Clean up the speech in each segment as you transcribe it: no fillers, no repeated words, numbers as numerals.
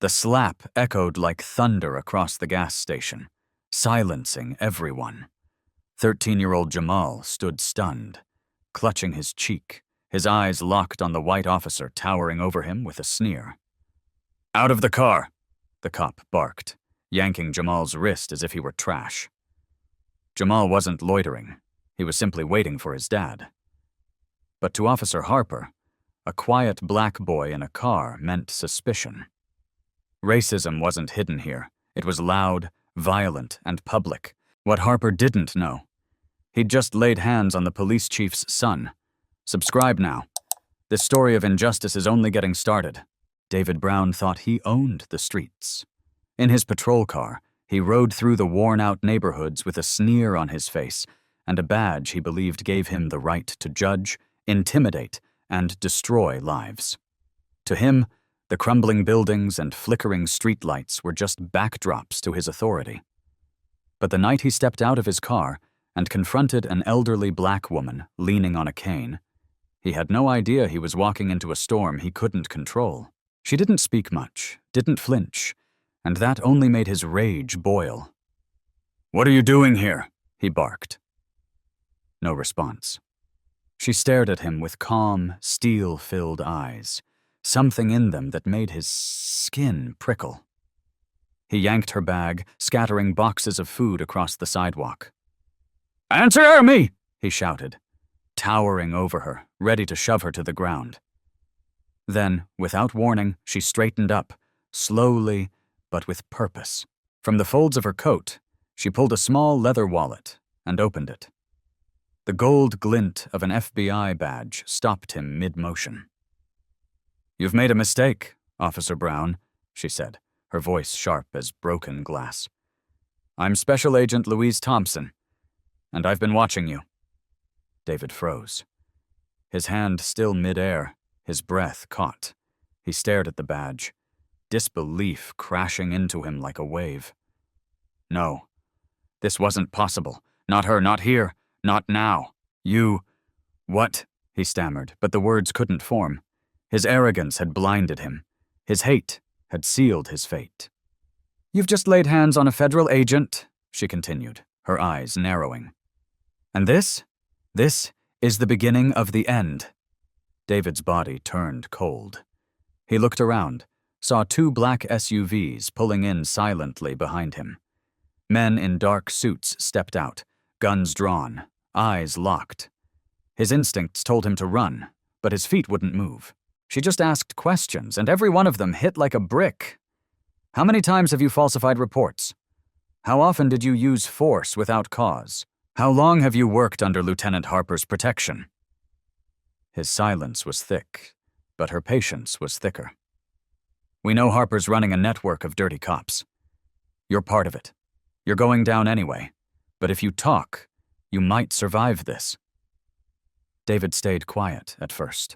The slap echoed like thunder across the gas station, silencing everyone. 13-year-old Jamal stood stunned, clutching his cheek, his eyes locked on the white officer towering over him with a sneer. "Out of the car!" the cop barked, yanking Jamal's wrist as if he were trash. Jamal wasn't loitering. He was simply waiting for his dad. But to Officer Harper, a quiet black boy in a car meant suspicion. Racism wasn't hidden here. It was loud, violent, and public. What Harper didn't know. He'd just laid hands on the police chief's son. Subscribe now. This story of injustice is only getting started. David Brown thought he owned the streets. In his patrol car, he rode through the worn-out neighborhoods with a sneer on his face and a badge he believed gave him the right to judge, intimidate, and destroy lives. To him, the crumbling buildings and flickering streetlights were just backdrops to his authority. But the night he stepped out of his car and confronted an elderly black woman leaning on a cane, he had no idea he was walking into a storm he couldn't control. She didn't speak much, didn't flinch, and that only made his rage boil. "What are you doing here?" he barked. No response. She stared at him with calm, steel-filled eyes, something in them that made his skin prickle. He yanked her bag, scattering boxes of food across the sidewalk. "Answer me!" he shouted, towering over her, ready to shove her to the ground. Then, without warning, she straightened up, slowly but with purpose. From the folds of her coat, she pulled a small leather wallet and opened it. The gold glint of an FBI badge stopped him mid-motion. "You've made a mistake, Officer Brown," she said, her voice sharp as broken glass. "I'm Special Agent Louise Thompson, and I've been watching you." David froze. His hand still mid-air, his breath caught. He stared at the badge, disbelief crashing into him like a wave. No, this wasn't possible. Not her, not here, not now. "You... what?" he stammered, but the words couldn't form. His arrogance had blinded him. His hate had sealed his fate. "You've just laid hands on a federal agent," she continued, her eyes narrowing. "And this is the beginning of the end." David's body turned cold. He looked around, saw two black SUVs pulling in silently behind him. Men in dark suits stepped out, guns drawn, eyes locked. His instincts told him to run, but his feet wouldn't move. She just asked questions, and every one of them hit like a brick. "How many times have you falsified reports? How often did you use force without cause? How long have you worked under Lieutenant Harper's protection?" His silence was thick, but her patience was thicker. "We know Harper's running a network of dirty cops. You're part of it. You're going down anyway. But if you talk, you might survive this." David stayed quiet at first.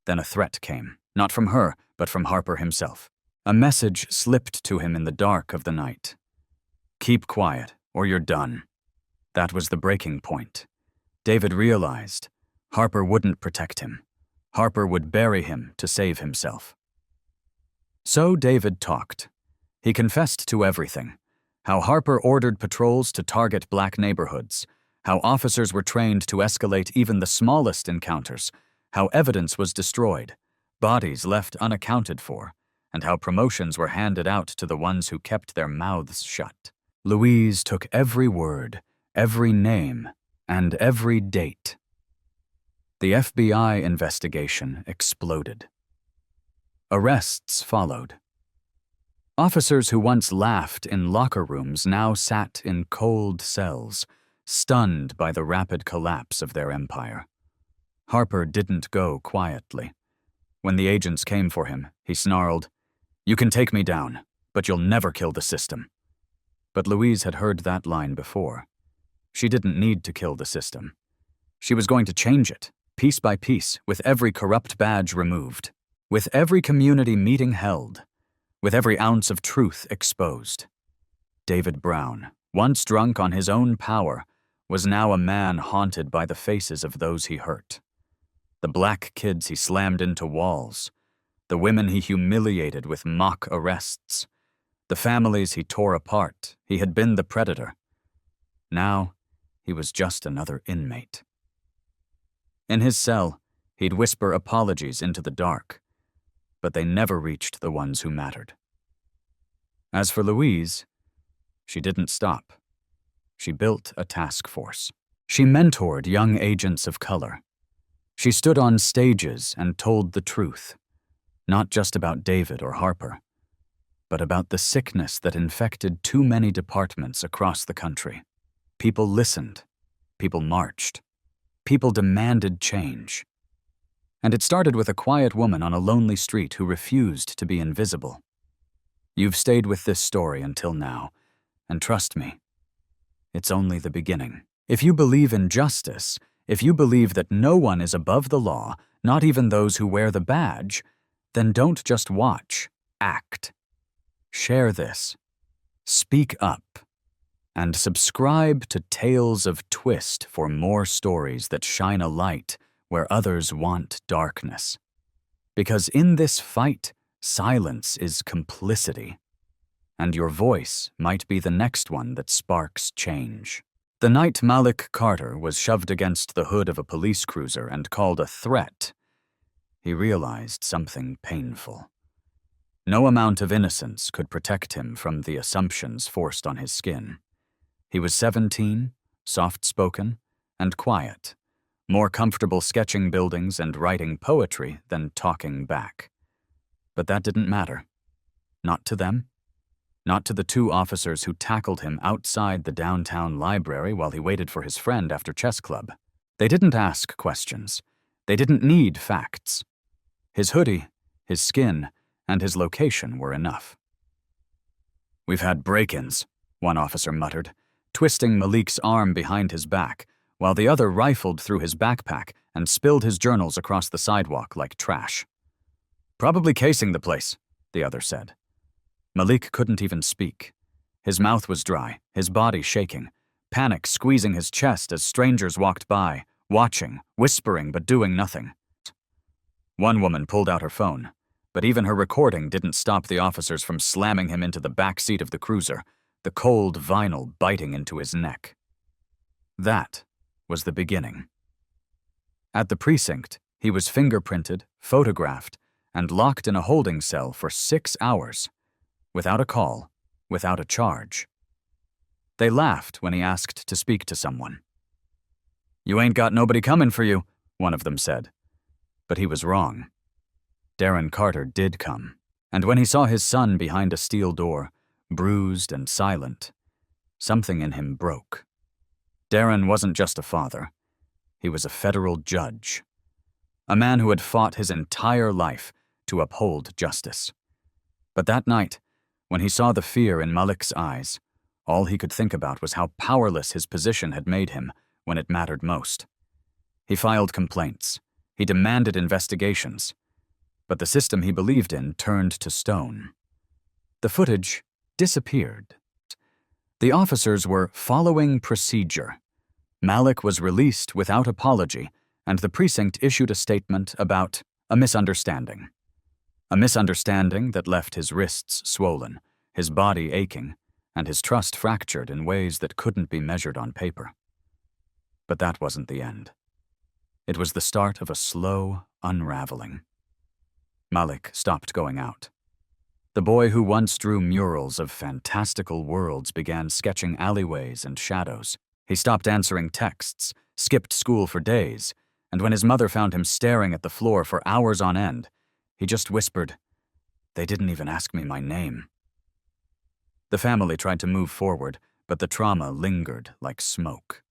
Then a threat came, not from her, but from Harper himself. A message slipped to him in the dark of the night. "Keep quiet, or you're done." That was the breaking point. David realized Harper wouldn't protect him. Harper would bury him to save himself. So David talked. He confessed to everything. How Harper ordered patrols to target black neighborhoods, how officers were trained to escalate even the smallest encounters, how evidence was destroyed, bodies left unaccounted for, and how promotions were handed out to the ones who kept their mouths shut. Louise took every word, every name, and every date. The FBI investigation exploded. Arrests followed. Officers who once laughed in locker rooms now sat in cold cells, stunned by the rapid collapse of their empire. Harper didn't go quietly. When the agents came for him, he snarled, "You can take me down, but you'll never kill the system." But Louise had heard that line before. She didn't need to kill the system. She was going to change it, piece by piece, with every corrupt badge removed, with every community meeting held, with every ounce of truth exposed. David Brown, once drunk on his own power, was now a man haunted by the faces of those he hurt. The black kids he slammed into walls, the women he humiliated with mock arrests, the families he tore apart. He had been the predator. Now, he was just another inmate. In his cell, he'd whisper apologies into the dark, but they never reached the ones who mattered. As for Louise, she didn't stop. She built a task force. She mentored young agents of color. She stood on stages and told the truth, not just about David or Harper, but about the sickness that infected too many departments across the country. People listened. People marched. People demanded change. And it started with a quiet woman on a lonely street who refused to be invisible. You've stayed with this story until now, and trust me, it's only the beginning. If you believe in justice, if you believe that no one is above the law, not even those who wear the badge, then don't just watch, act. Share this. Speak up. And subscribe to Tales of Twist for more stories that shine a light where others want darkness. Because in this fight, silence is complicity. And your voice might be the next one that sparks change. The night Malik Carter was shoved against the hood of a police cruiser and called a threat, he realized something painful. No amount of innocence could protect him from the assumptions forced on his skin. He was 17, soft-spoken, and quiet, more comfortable sketching buildings and writing poetry than talking back. But that didn't matter. Not to them. Not to the two officers who tackled him outside the downtown library while he waited for his friend after chess club. They didn't ask questions. They didn't need facts. His hoodie, his skin, and his location were enough. "We've had break-ins," one officer muttered, twisting Malik's arm behind his back, while the other rifled through his backpack and spilled his journals across the sidewalk like trash. "Probably casing the place," the other said. Malik couldn't even speak. His mouth was dry, his body shaking, panic squeezing his chest as strangers walked by, watching, whispering but doing nothing. One woman pulled out her phone, but even her recording didn't stop the officers from slamming him into the back seat of the cruiser, the cold vinyl biting into his neck. That was the beginning. At the precinct, he was fingerprinted, photographed, and locked in a holding cell for 6 hours. Without a call, without a charge. They laughed when he asked to speak to someone. "You ain't got nobody coming for you," one of them said. But he was wrong. Darren Carter did come, and when he saw his son behind a steel door, bruised and silent, something in him broke. Darren wasn't just a father. He was a federal judge. A man who had fought his entire life to uphold justice. But that night, when he saw the fear in Malik's eyes, all he could think about was how powerless his position had made him when it mattered most. He filed complaints. He demanded investigations. But the system he believed in turned to stone. The footage disappeared. The officers were following procedure. Malik was released without apology, and the precinct issued a statement about a misunderstanding. A misunderstanding that left his wrists swollen, his body aching, and his trust fractured in ways that couldn't be measured on paper. But that wasn't the end. It was the start of a slow unraveling. Malik stopped going out. The boy who once drew murals of fantastical worlds began sketching alleyways and shadows. He stopped answering texts, skipped school for days, and when his mother found him staring at the floor for hours on end, he just whispered, "They didn't even ask me my name." The family tried to move forward, but the trauma lingered like smoke.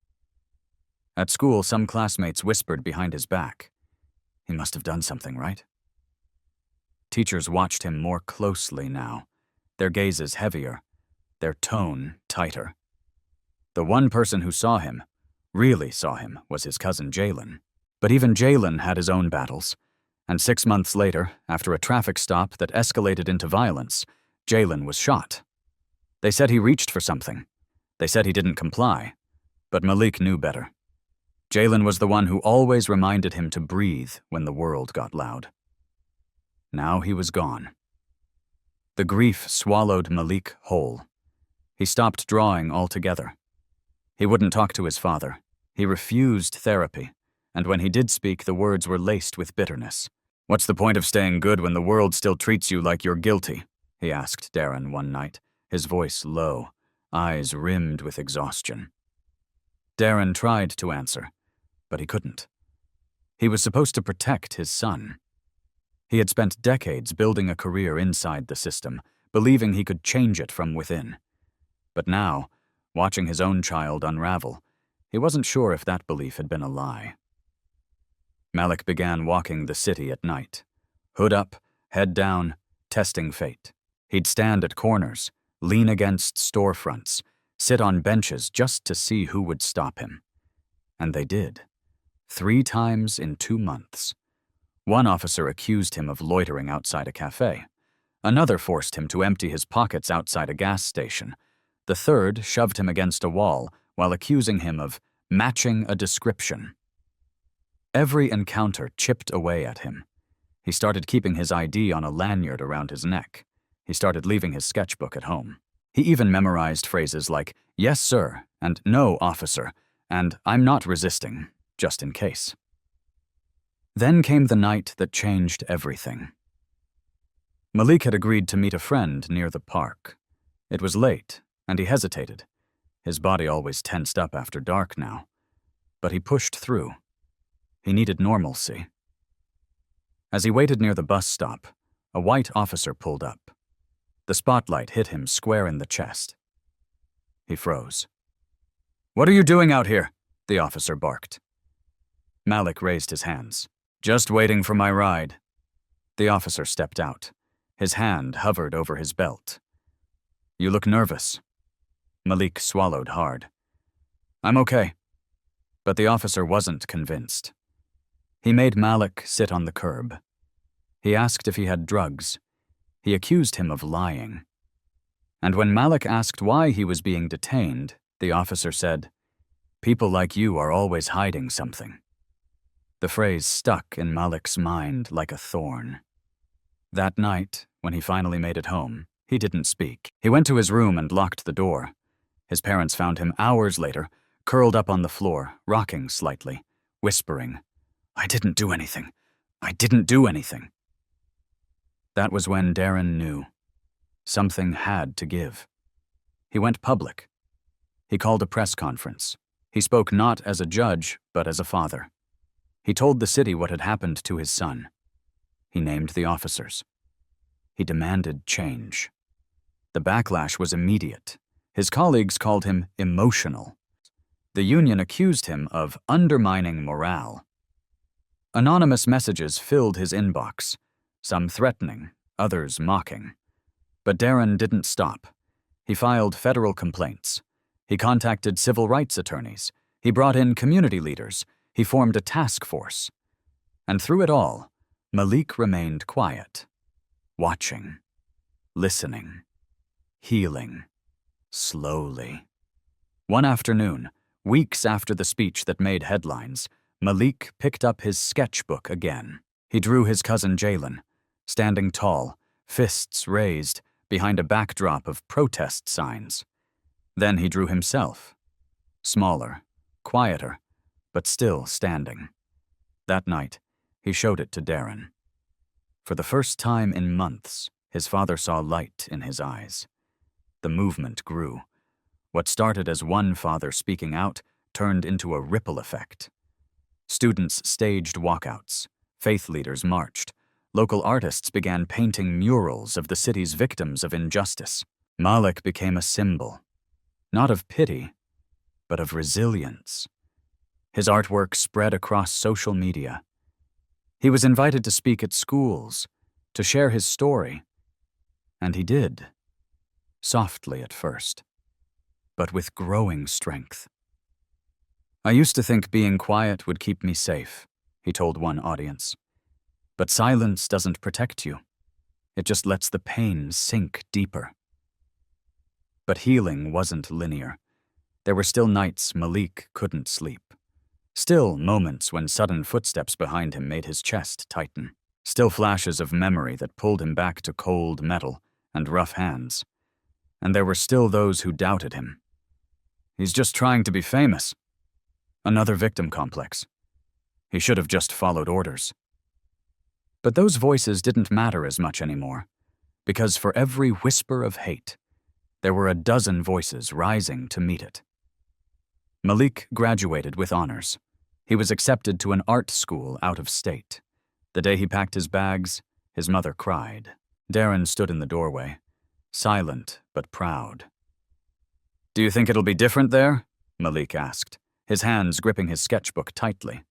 At school, some classmates whispered behind his back, "He must have done something, right?" Teachers watched him more closely now, their gazes heavier, their tone tighter. The one person who saw him, really saw him, was his cousin Jalen. But even Jalen had his own battles, and 6 months later, after a traffic stop that escalated into violence, Jalen was shot. They said he reached for something. They said he didn't comply, but Malik knew better. Jalen was the one who always reminded him to breathe when the world got loud. Now he was gone. The grief swallowed Malik whole. He stopped drawing altogether. He wouldn't talk to his father. He refused therapy, and when he did speak, the words were laced with bitterness. "What's the point of staying good when the world still treats you like you're guilty?" he asked Darren one night, his voice low, eyes rimmed with exhaustion. Darren tried to answer, but he couldn't. He was supposed to protect his son. He had spent decades building a career inside the system, believing he could change it from within. But now, watching his own child unravel, he wasn't sure if that belief had been a lie. Malik began walking the city at night. Hood up, head down, testing fate. He'd stand at corners, lean against storefronts, sit on benches just to see who would stop him. And they did. 3 times in 2 months. One officer accused him of loitering outside a cafe. Another forced him to empty his pockets outside a gas station. The third shoved him against a wall while accusing him of matching a description. Every encounter chipped away at him. He started keeping his ID on a lanyard around his neck. He started leaving his sketchbook at home. He even memorized phrases like, "Yes, sir," and "No, officer," and "I'm not resisting," just in case. Then came the night that changed everything. Malik had agreed to meet a friend near the park. It was late, and he hesitated. His body always tensed up after dark now. But he pushed through. He needed normalcy. As he waited near the bus stop, a white officer pulled up. The spotlight hit him square in the chest. He froze. "What are you doing out here?" the officer barked. Malik raised his hands. "Just waiting for my ride." The officer stepped out. His hand hovered over his belt. "You look nervous." Malik swallowed hard. "I'm okay." But the officer wasn't convinced. He made Malik sit on the curb. He asked if he had drugs. He accused him of lying. And when Malik asked why he was being detained, the officer said, "People like you are always hiding something." The phrase stuck in Malik's mind like a thorn. That night, when he finally made it home, he didn't speak. He went to his room and locked the door. His parents found him hours later, curled up on the floor, rocking slightly, whispering, "I didn't do anything. I didn't do anything." That was when Darren knew. Something had to give. He went public. He called a press conference. He spoke not as a judge, but as a father. He told the city what had happened to his son. He named the officers. He demanded change. The backlash was immediate. His colleagues called him emotional. The union accused him of undermining morale. Anonymous messages filled his inbox, some threatening, others mocking. But Darren didn't stop. He filed federal complaints. He contacted civil rights attorneys. He brought in community leaders. He formed a task force. And through it all, Malik remained quiet, watching, listening, healing, slowly. One afternoon, weeks after the speech that made headlines, Malik picked up his sketchbook again. He drew his cousin Jalen, standing tall, fists raised, behind a backdrop of protest signs. Then he drew himself, smaller, quieter, but still standing. That night, he showed it to Darren. For the first time in months, his father saw light in his eyes. The movement grew. What started as one father speaking out turned into a ripple effect. Students staged walkouts. Faith leaders marched. Local artists began painting murals of the city's victims of injustice. Malik became a symbol, not of pity, but of resilience. His artwork spread across social media. He was invited to speak at schools, to share his story. And he did, softly at first, but with growing strength. "I used to think being quiet would keep me safe," he told one audience. "But silence doesn't protect you. It just lets the pain sink deeper." But healing wasn't linear. There were still nights Malik couldn't sleep. Still moments when sudden footsteps behind him made his chest tighten. Still flashes of memory that pulled him back to cold metal and rough hands. And there were still those who doubted him. He's just trying to be famous. Another victim complex. He should have just followed orders. But those voices didn't matter as much anymore, because for every whisper of hate, there were a dozen voices rising to meet it. Malik graduated with honors. He was accepted to an art school out of state. The day he packed his bags, his mother cried. Darren stood in the doorway, silent but proud. "Do you think it'll be different there?" Malik asked, his hands gripping his sketchbook tightly.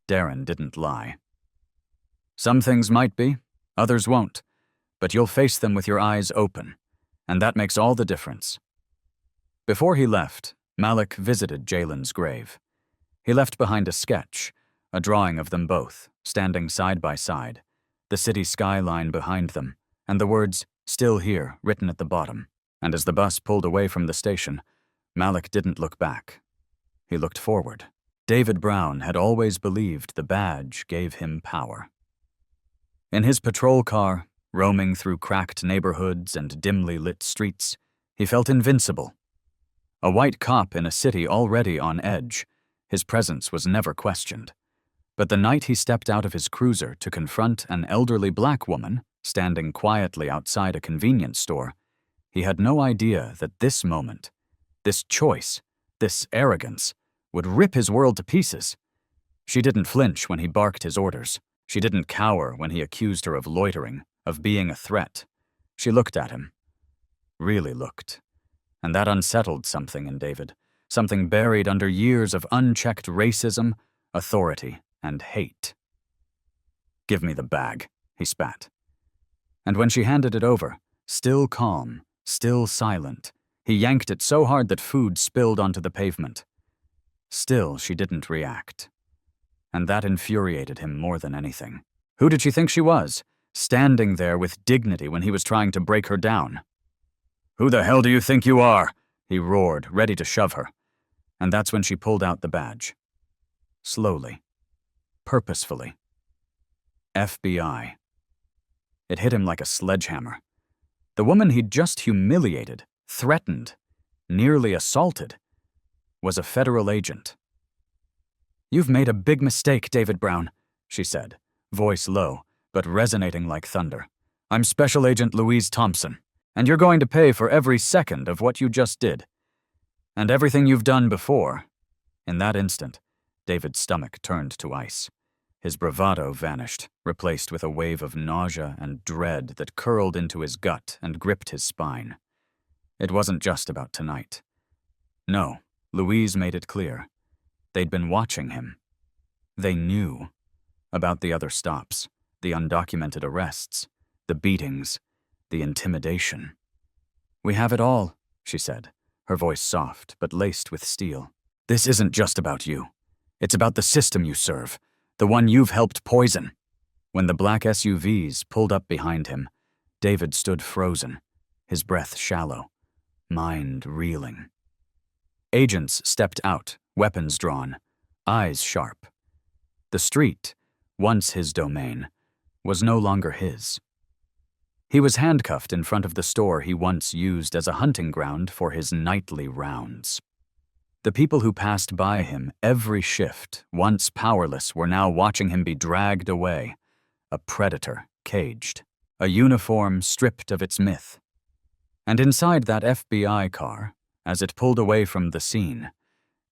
Darren didn't lie. "Some things might be, others won't, but you'll face them with your eyes open, and that makes all the difference." Before he left, Malik visited Jalen's grave. He left behind a sketch, a drawing of them both, standing side by side, the city skyline behind them, and the words, "Still here," written at the bottom. And as the bus pulled away from the station, Malik didn't look back. He looked forward. David Brown had always believed the badge gave him power. In his patrol car, roaming through cracked neighborhoods and dimly lit streets, he felt invincible. A white cop in a city already on edge, his presence was never questioned. But the night he stepped out of his cruiser to confront an elderly black woman standing quietly outside a convenience store, he had no idea that this moment, this choice, this arrogance, would rip his world to pieces. She didn't flinch when he barked his orders. She didn't cower when he accused her of loitering, of being a threat. She looked at him. Really looked. And that unsettled something in David, something buried under years of unchecked racism, authority, and hate. "Give me the bag," he spat. And when she handed it over, still calm, still silent, he yanked it so hard that food spilled onto the pavement. Still, she didn't react. And that infuriated him more than anything. Who did she think she was, standing there with dignity when he was trying to break her down? "Who the hell do you think you are?" he roared, ready to shove her. And that's when she pulled out the badge. Slowly. Purposefully. FBI. It hit him like a sledgehammer. The woman he'd just humiliated, threatened, nearly assaulted, was a federal agent. "You've made a big mistake, David Brown," she said, voice low, but resonating like thunder. "I'm Special Agent Louise Thompson, and you're going to pay for every second of what you just did. And everything you've done before." In that instant, David's stomach turned to ice. His bravado vanished, replaced with a wave of nausea and dread that curled into his gut and gripped his spine. It wasn't just about tonight. No, Louise made it clear. They'd been watching him. They knew about the other stops, the undocumented arrests, the beatings, the intimidation. "We have it all," she said, her voice soft but laced with steel. "This isn't just about you. It's about the system you serve, the one you've helped poison." When the black SUVs pulled up behind him, David stood frozen, his breath shallow, mind reeling. Agents stepped out, weapons drawn, eyes sharp. The street, once his domain, was no longer his. He was handcuffed in front of the store he once used as a hunting ground for his nightly rounds. The people who passed by him every shift, once powerless, were now watching him be dragged away, a predator caged, a uniform stripped of its myth. And inside that FBI car, as it pulled away from the scene,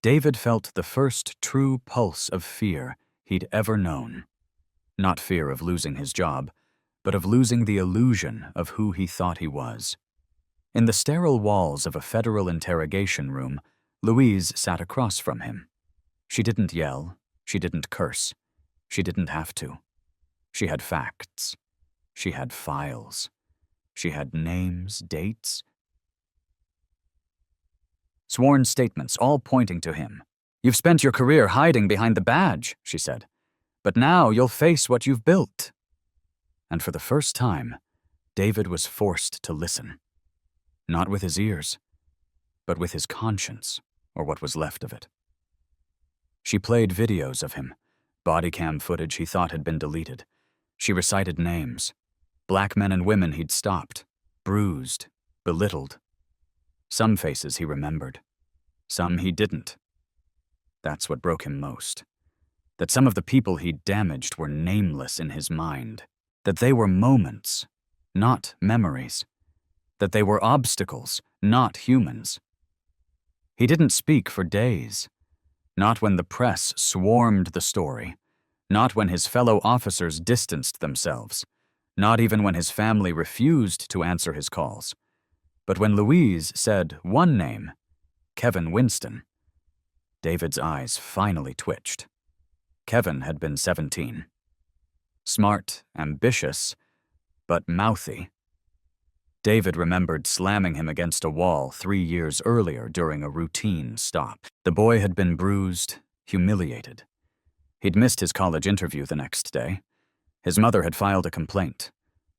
David felt the first true pulse of fear he'd ever known. Not fear of losing his job, but of losing the illusion of who he thought he was. In the sterile walls of a federal interrogation room, Louise sat across from him. She didn't yell, she didn't curse, she didn't have to. She had facts. She had files. She had names, dates, sworn statements, all pointing to him. "You've spent your career hiding behind the badge," she said. "But now you'll face what you've built." And for the first time, David was forced to listen. Not with his ears, but with his conscience, or what was left of it. She played videos of him, body cam footage he thought had been deleted. She recited names. Black men and women he'd stopped, bruised, belittled. Some faces he remembered. Some he didn't. That's what broke him most. That some of the people he'd damaged were nameless in his mind. That they were moments, not memories. That they were obstacles, not humans. He didn't speak for days. Not when the press swarmed the story. Not when his fellow officers distanced themselves. Not even when his family refused to answer his calls. But when Louise said one name, Kevin Winston, David's eyes finally twitched. Kevin had been 17. Smart, ambitious, but mouthy. David remembered slamming him against a wall 3 years earlier during a routine stop. The boy had been bruised, humiliated. He'd missed his college interview the next day. His mother had filed a complaint,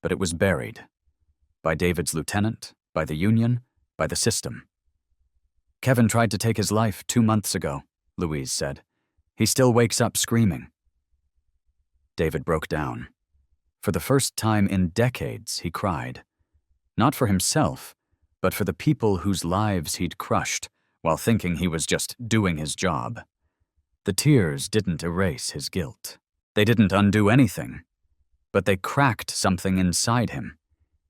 but it was buried. By David's lieutenant, by the union, by the system. Kevin tried to take his life 2 months ago, Louise said. He still wakes up screaming. David broke down. For the first time in decades, he cried. Not for himself, but for the people whose lives he'd crushed while thinking he was just doing his job. The tears didn't erase his guilt. They didn't undo anything, but they cracked something inside him.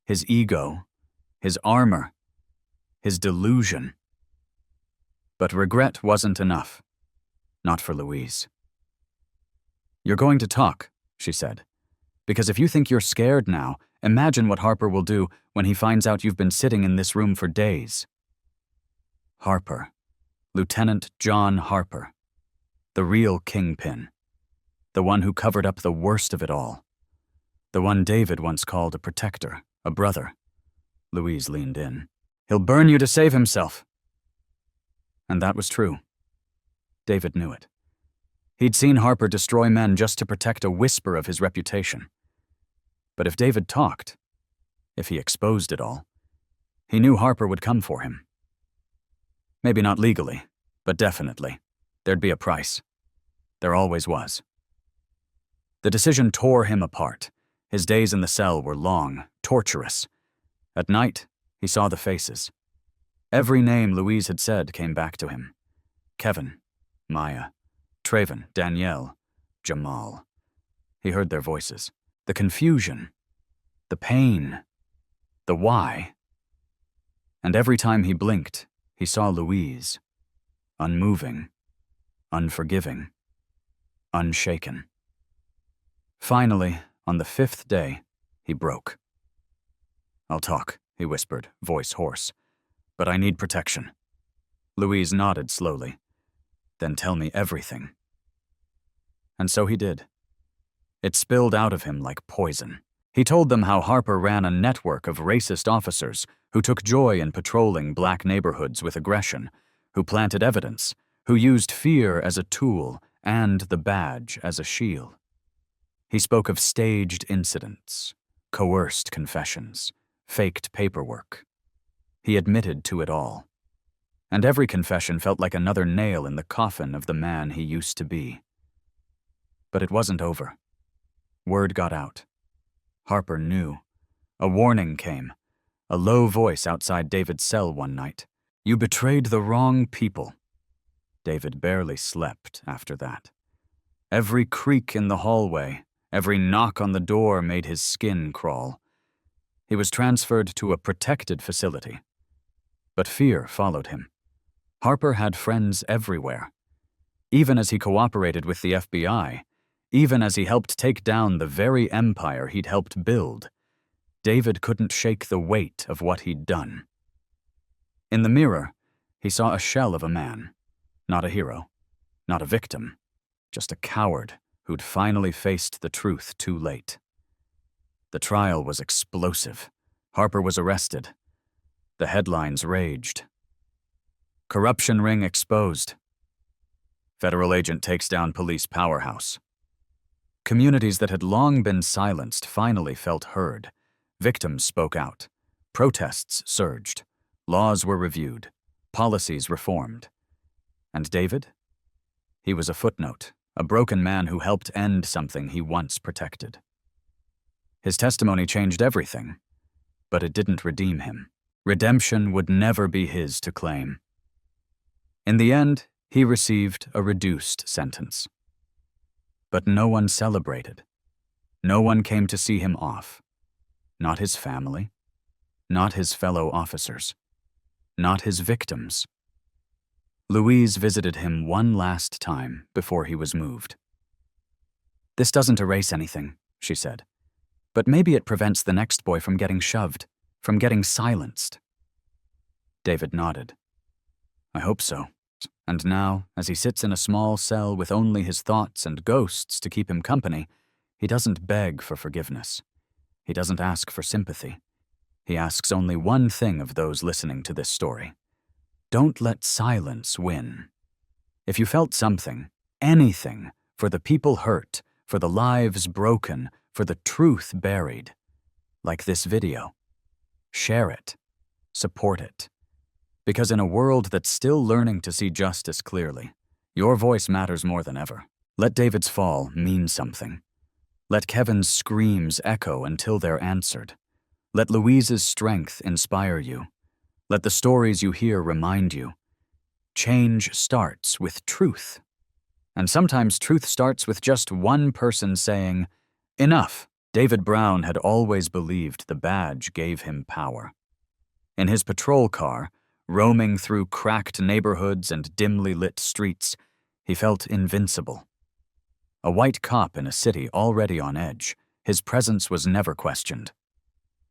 His ego, his armor, his delusion. But regret wasn't enough. Not for Louise. "You're going to talk," she said. "Because if you think you're scared now, imagine what Harper will do when he finds out you've been sitting in this room for days." Harper. Lieutenant John Harper. The real kingpin. The one who covered up the worst of it all. The one David once called a protector, a brother. Louise leaned in. "He'll burn you to save himself." And that was true. David knew it. He'd seen Harper destroy men just to protect a whisper of his reputation. But if David talked, if he exposed it all, he knew Harper would come for him. Maybe not legally, but definitely. There'd be a price. There always was. The decision tore him apart. His days in the cell were long, torturous. At night, he saw the faces. Every name Louise had said came back to him. Kevin, Maya, Traven, Danielle, Jamal. He heard their voices. The confusion, the pain, the why. And every time he blinked, he saw Louise, unmoving, unforgiving, unshaken. Finally, on the 5th day, he broke. "I'll talk," he whispered, voice hoarse. "But I need protection." Louise nodded slowly. "Then tell me everything." And so he did. It spilled out of him like poison. He told them how Harper ran a network of racist officers who took joy in patrolling black neighborhoods with aggression, who planted evidence, who used fear as a tool and the badge as a shield. He spoke of staged incidents, coerced confessions, faked paperwork. He admitted to it all. And every confession felt like another nail in the coffin of the man he used to be. But it wasn't over. Word got out. Harper knew. A warning came. A low voice outside David's cell one night. "You betrayed the wrong people." David barely slept after that. Every creak in the hallway, every knock on the door made his skin crawl. He was transferred to a protected facility. But fear followed him. Harper had friends everywhere. Even as he cooperated with the FBI, even as he helped take down the very empire he'd helped build, David couldn't shake the weight of what he'd done. In the mirror, he saw a shell of a man. Not a hero, not a victim, just a coward who'd finally faced the truth too late. The trial was explosive. Harper was arrested. The headlines raged. "Corruption ring exposed." "Federal agent takes down police powerhouse." Communities that had long been silenced finally felt heard. Victims spoke out. Protests surged. Laws were reviewed. Policies reformed. And David? He was a footnote, a broken man who helped end something he once protected. His testimony changed everything, but it didn't redeem him. Redemption would never be his to claim. In the end, he received a reduced sentence. But no one celebrated. No one came to see him off. Not his family, not his fellow officers, not his victims. Louise visited him one last time before he was moved. "This doesn't erase anything," she said, "but maybe it prevents the next boy from getting shoved, from getting silenced." David nodded. "I hope so." And now, as he sits in a small cell with only his thoughts and ghosts to keep him company, he doesn't beg for forgiveness. He doesn't ask for sympathy. He asks only one thing of those listening to this story. Don't let silence win. If you felt something, anything, for the people hurt, for the lives broken, for the truth buried, like this video, share it, support it. Because in a world that's still learning to see justice clearly, your voice matters more than ever. Let David's fall mean something. Let Kevin's screams echo until they're answered. Let Louise's strength inspire you. Let the stories you hear remind you. Change starts with truth. And sometimes truth starts with just one person saying, "Enough." David Brown had always believed the badge gave him power. In his patrol car, roaming through cracked neighborhoods and dimly lit streets, he felt invincible. A white cop in a city already on edge, his presence was never questioned.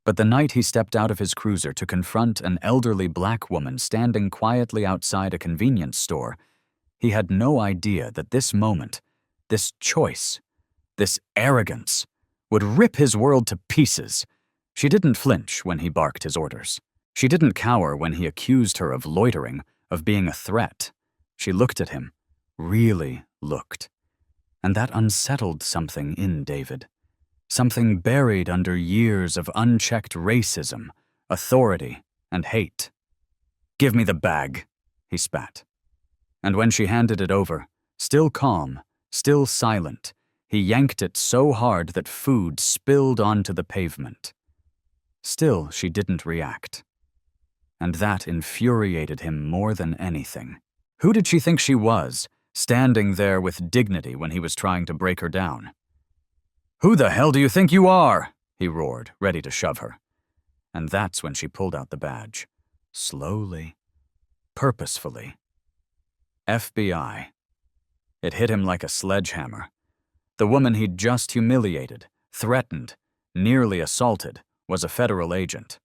But the night he stepped out of his cruiser to confront an elderly black woman standing quietly outside a convenience store, he had no idea that this moment, this choice, this arrogance, would rip his world to pieces. She didn't flinch when he barked his orders. She didn't cower when he accused her of loitering, of being a threat. She looked at him, really looked. And that unsettled something in David. Something buried under years of unchecked racism, authority, and hate. "Give me the bag," he spat. And when she handed it over, still calm, still silent, he yanked it so hard that food spilled onto the pavement. Still, she didn't react. And that infuriated him more than anything. Who did she think she was, standing there with dignity when he was trying to break her down? "Who the hell do you think you are?" he roared, ready to shove her. And that's when she pulled out the badge. Slowly, purposefully. FBI. It hit him like a sledgehammer. The woman he'd just humiliated, threatened, nearly assaulted, was a federal agent.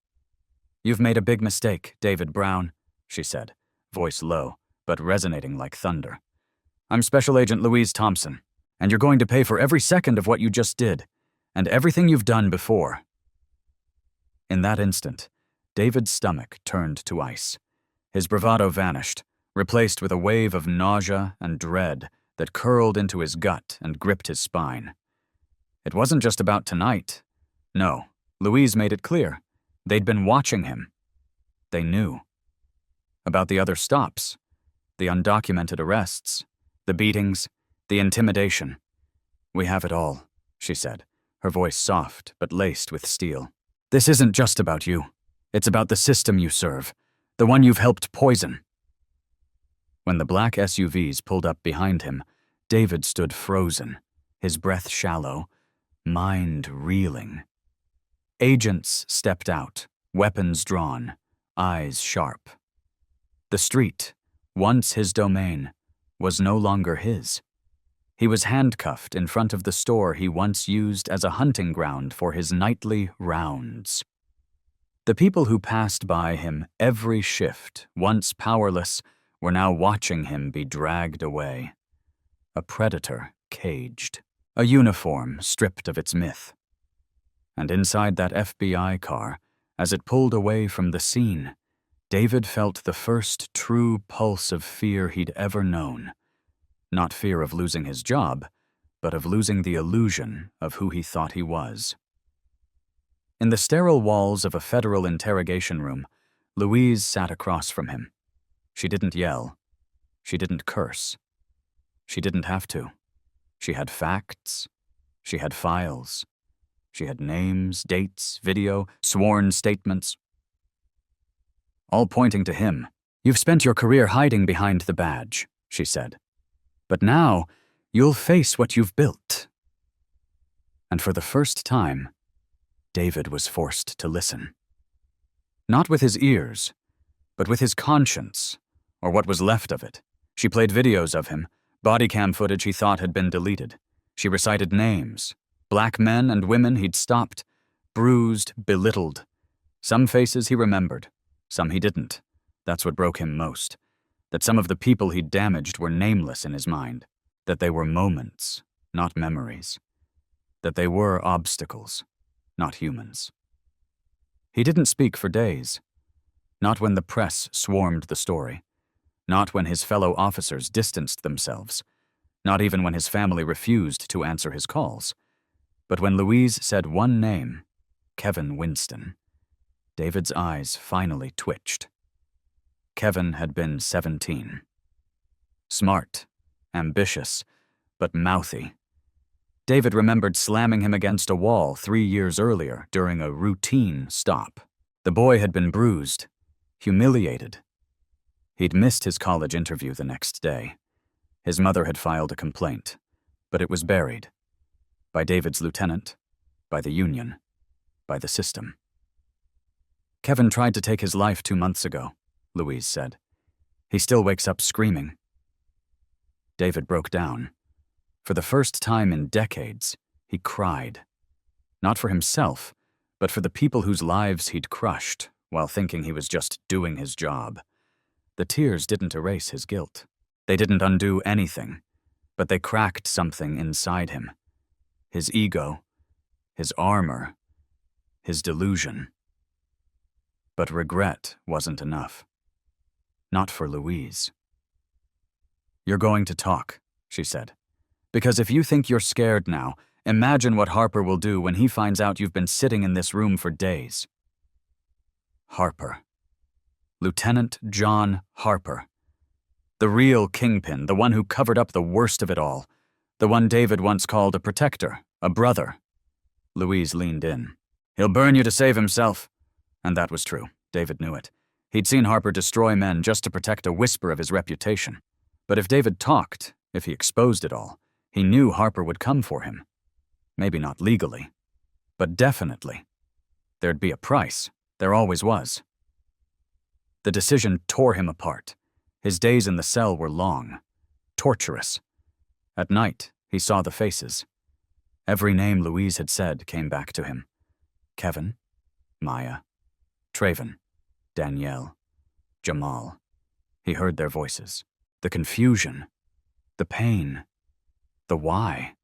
"You've made a big mistake, David Brown," she said, voice low, but resonating like thunder. "I'm Special Agent Louise Thompson, and you're going to pay for every second of what you just did, and everything you've done before." In that instant, David's stomach turned to ice. His bravado vanished, replaced with a wave of nausea and dread that curled into his gut and gripped his spine. It wasn't just about tonight. No, Louise made it clear. They'd been watching him. They knew. About the other stops, the undocumented arrests, the beatings, the intimidation. "We have it all," she said, her voice soft but laced with steel. "This isn't just about you. It's about the system you serve, the one you've helped poison." When the black SUVs pulled up behind him, David stood frozen, his breath shallow, mind reeling. Agents stepped out, weapons drawn, eyes sharp. The street, once his domain, was no longer his. He was handcuffed in front of the store he once used as a hunting ground for his nightly rounds. The people who passed by him every shift, once powerless, were now watching him be dragged away. A predator caged, a uniform stripped of its myth. And inside that FBI car, as it pulled away from the scene, David felt the first true pulse of fear he'd ever known. Not fear of losing his job, but of losing the illusion of who he thought he was. In the sterile walls of a federal interrogation room, Louise sat across from him. She didn't yell. She didn't curse. She didn't have to. She had facts. She had files. She had names, dates, video, sworn statements, all pointing to him. "You've spent your career hiding behind the badge," she said. "But now, you'll face what you've built." And for the first time, David was forced to listen. Not with his ears, but with his conscience, or what was left of it. She played videos of him, body cam footage he thought had been deleted. She recited names, black men and women he'd stopped, bruised, belittled. Some faces he remembered, some he didn't. That's what broke him most. That some of the people he'd damaged were nameless in his mind. That they were moments, not memories. That they were obstacles, not humans. He didn't speak for days. Not when the press swarmed the story. Not when his fellow officers distanced themselves. Not even when his family refused to answer his calls. But when Louise said one name, Kevin Winston, David's eyes finally twitched. Kevin had been 17. Smart, ambitious, but mouthy. David remembered slamming him against a wall 3 years earlier during a routine stop. The boy had been bruised, humiliated. He'd missed his college interview the next day. His mother had filed a complaint, but it was buried. By David's lieutenant, by the union, by the system. "Kevin tried to take his life 2 months ago," Louise said. "He still wakes up screaming." David broke down. For the first time in decades, he cried. Not for himself, but for the people whose lives he'd crushed while thinking he was just doing his job. The tears didn't erase his guilt. They didn't undo anything, but they cracked something inside him. His ego, his armor, his delusion. But regret wasn't enough. Not for Louise. "You're going to talk," she said. "Because if you think you're scared now, imagine what Harper will do when he finds out you've been sitting in this room for days." Harper. Lieutenant John Harper. The real kingpin, the one who covered up the worst of it all. The one David once called a protector, a brother. Louise leaned in. "He'll burn you to save himself." And that was true. David knew it. He'd seen Harper destroy men just to protect a whisper of his reputation. But if David talked, if he exposed it all, he knew Harper would come for him. Maybe not legally, but definitely. There'd be a price. There always was. The decision tore him apart. His days in the cell were long, torturous. At night, he saw the faces. Every name Louise had said came back to him. Kevin, Maya, Traven, Danielle, Jamal. He heard their voices. The confusion, the pain, the why.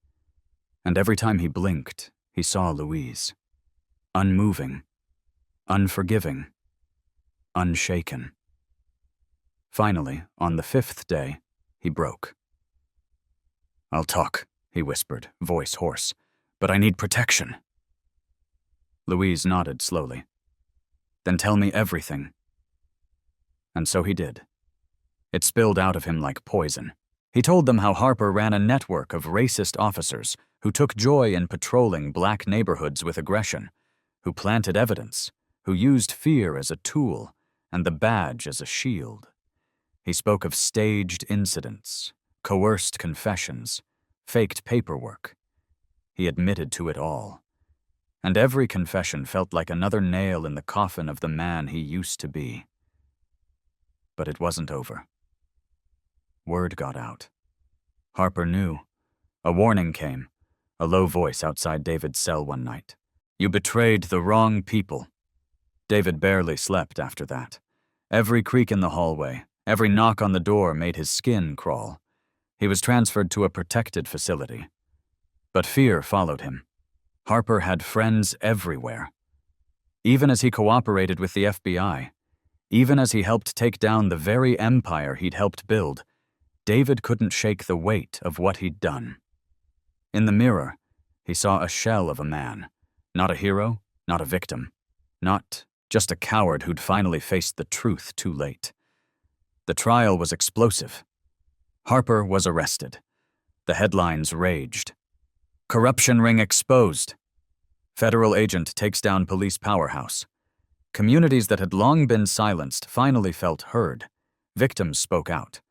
And every time he blinked, he saw Louise. Unmoving, unforgiving, unshaken. Finally, on the 5th day, he broke. "I'll talk," he whispered, voice hoarse, "but I need protection." Louise nodded slowly. "Then tell me everything." And so he did. It spilled out of him like poison. He told them how Harper ran a network of racist officers who took joy in patrolling black neighborhoods with aggression, who planted evidence, who used fear as a tool and the badge as a shield. He spoke of staged incidents, coerced confessions, faked paperwork. He admitted to it all. And every confession felt like another nail in the coffin of the man he used to be. But it wasn't over. Word got out. Harper knew. A warning came, a low voice outside David's cell one night. "You betrayed the wrong people." David barely slept after that. Every creak in the hallway, every knock on the door made his skin crawl. He was transferred to a protected facility. But fear followed him. Harper had friends everywhere. Even as he cooperated with the FBI, even as he helped take down the very empire he'd helped build, David couldn't shake the weight of what he'd done. In the mirror, he saw a shell of a man. Not a hero, not a victim. Not just a coward who'd finally faced the truth too late. The trial was explosive. Harper was arrested. The headlines raged. "Corruption ring exposed." Federal agent takes down police powerhouse. Communities that had long been silenced finally felt heard. Victims spoke out.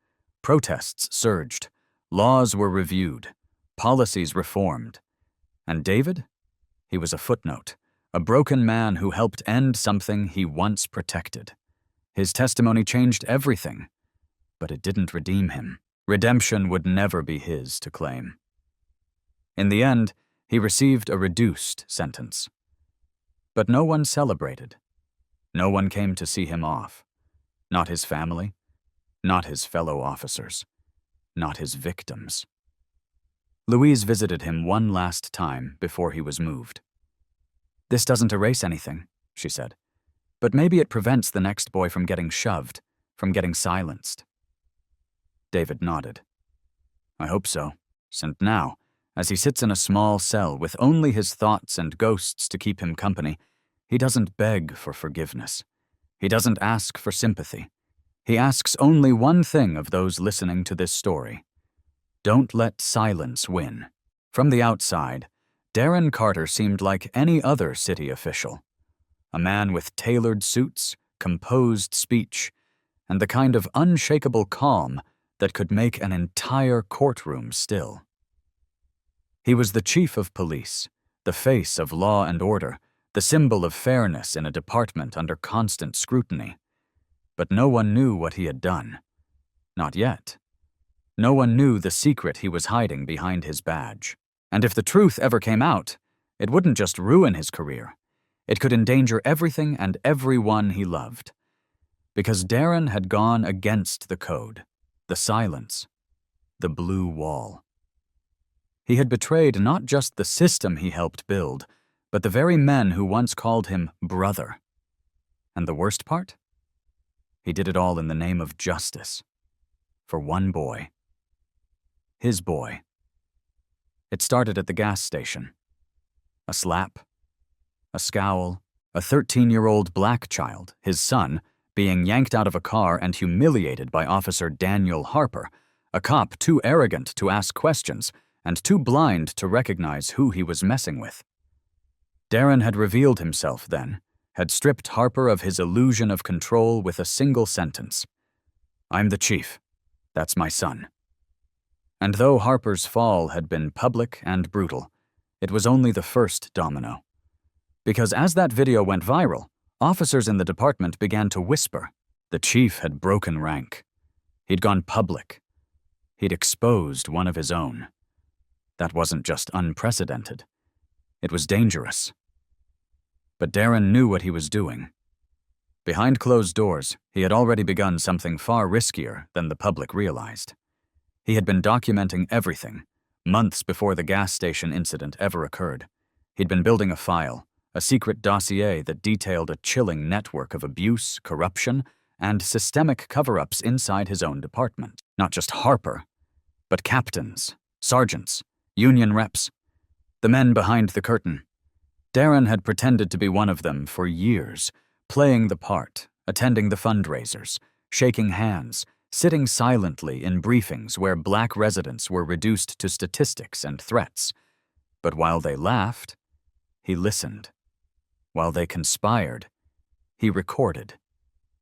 Protests surged. Laws were reviewed. Policies reformed. And David? He was a footnote, a broken man who helped end something he once protected. His testimony changed everything, but it didn't redeem him. Redemption would never be his to claim. In the end, he received a reduced sentence. But no one celebrated. No one came to see him off. Not his family, not his fellow officers, not his victims. Louise visited him one last time before he was moved. "This doesn't erase anything," she said, "but maybe it prevents the next boy from getting shoved, from getting silenced." David nodded. "I hope so. And now, as he sits in a small cell with only his thoughts and ghosts to keep him company, he doesn't beg for forgiveness. He doesn't ask for sympathy. He asks only one thing of those listening to this story. Don't let silence win." From the outside, Darren Carter seemed like any other city official. A man with tailored suits, composed speech, and the kind of unshakable calm that could make an entire courtroom still. He was the chief of police, the face of law and order, the symbol of fairness in a department under constant scrutiny. But no one knew what he had done. Not yet. No one knew the secret he was hiding behind his badge. And if the truth ever came out, it wouldn't just ruin his career. It could endanger everything and everyone he loved. Because Darren had gone against the code, the silence, the blue wall. He had betrayed not just the system he helped build, but the very men who once called him brother. And the worst part? He did it all in the name of justice. For one boy. His boy. It started at the gas station. A slap, a scowl, a 13-year-old black child, his son, being yanked out of a car and humiliated by Officer Daniel Harper, a cop too arrogant to ask questions and too blind to recognize who he was messing with. Darren had revealed himself then, had stripped Harper of his illusion of control with a single sentence. "I'm the chief. That's my son." And though Harper's fall had been public and brutal, it was only the first domino. Because as that video went viral, officers in the department began to whisper. The chief had broken rank. He'd gone public. He'd exposed one of his own. That wasn't just unprecedented. It was dangerous. But Darren knew what he was doing. Behind closed doors, he had already begun something far riskier than the public realized. He had been documenting everything, months before the gas station incident ever occurred. He'd been building a file, a secret dossier that detailed a chilling network of abuse, corruption, and systemic cover-ups inside his own department. Not just Harper, but captains, sergeants, union reps, the men behind the curtain. Darren had pretended to be one of them for years, playing the part, attending the fundraisers, shaking hands, sitting silently in briefings where black residents were reduced to statistics and threats. But while they laughed, he listened. While they conspired, he recorded.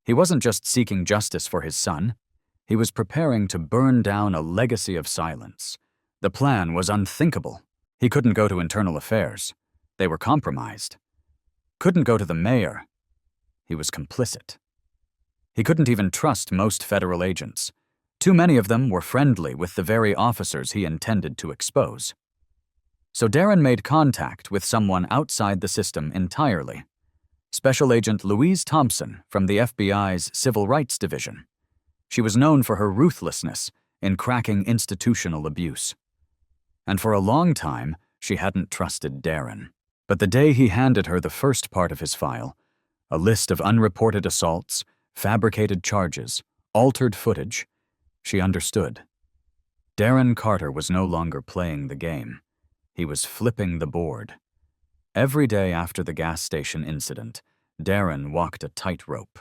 He wasn't just seeking justice for his son. He was preparing to burn down a legacy of silence. The plan was unthinkable. He couldn't go to internal affairs. They were compromised. Couldn't go to the mayor. He was complicit. He couldn't even trust most federal agents. Too many of them were friendly with the very officers he intended to expose. So Darren made contact with someone outside the system entirely. Special Agent Louise Thompson from the FBI's Civil Rights Division. She was known for her ruthlessness in cracking institutional abuse. And for a long time, she hadn't trusted Darren. But the day he handed her the first part of his file, a list of unreported assaults, fabricated charges, altered footage, she understood. Darren Carter was no longer playing the game. He was flipping the board. Every day after the gas station incident, Darren walked a tightrope.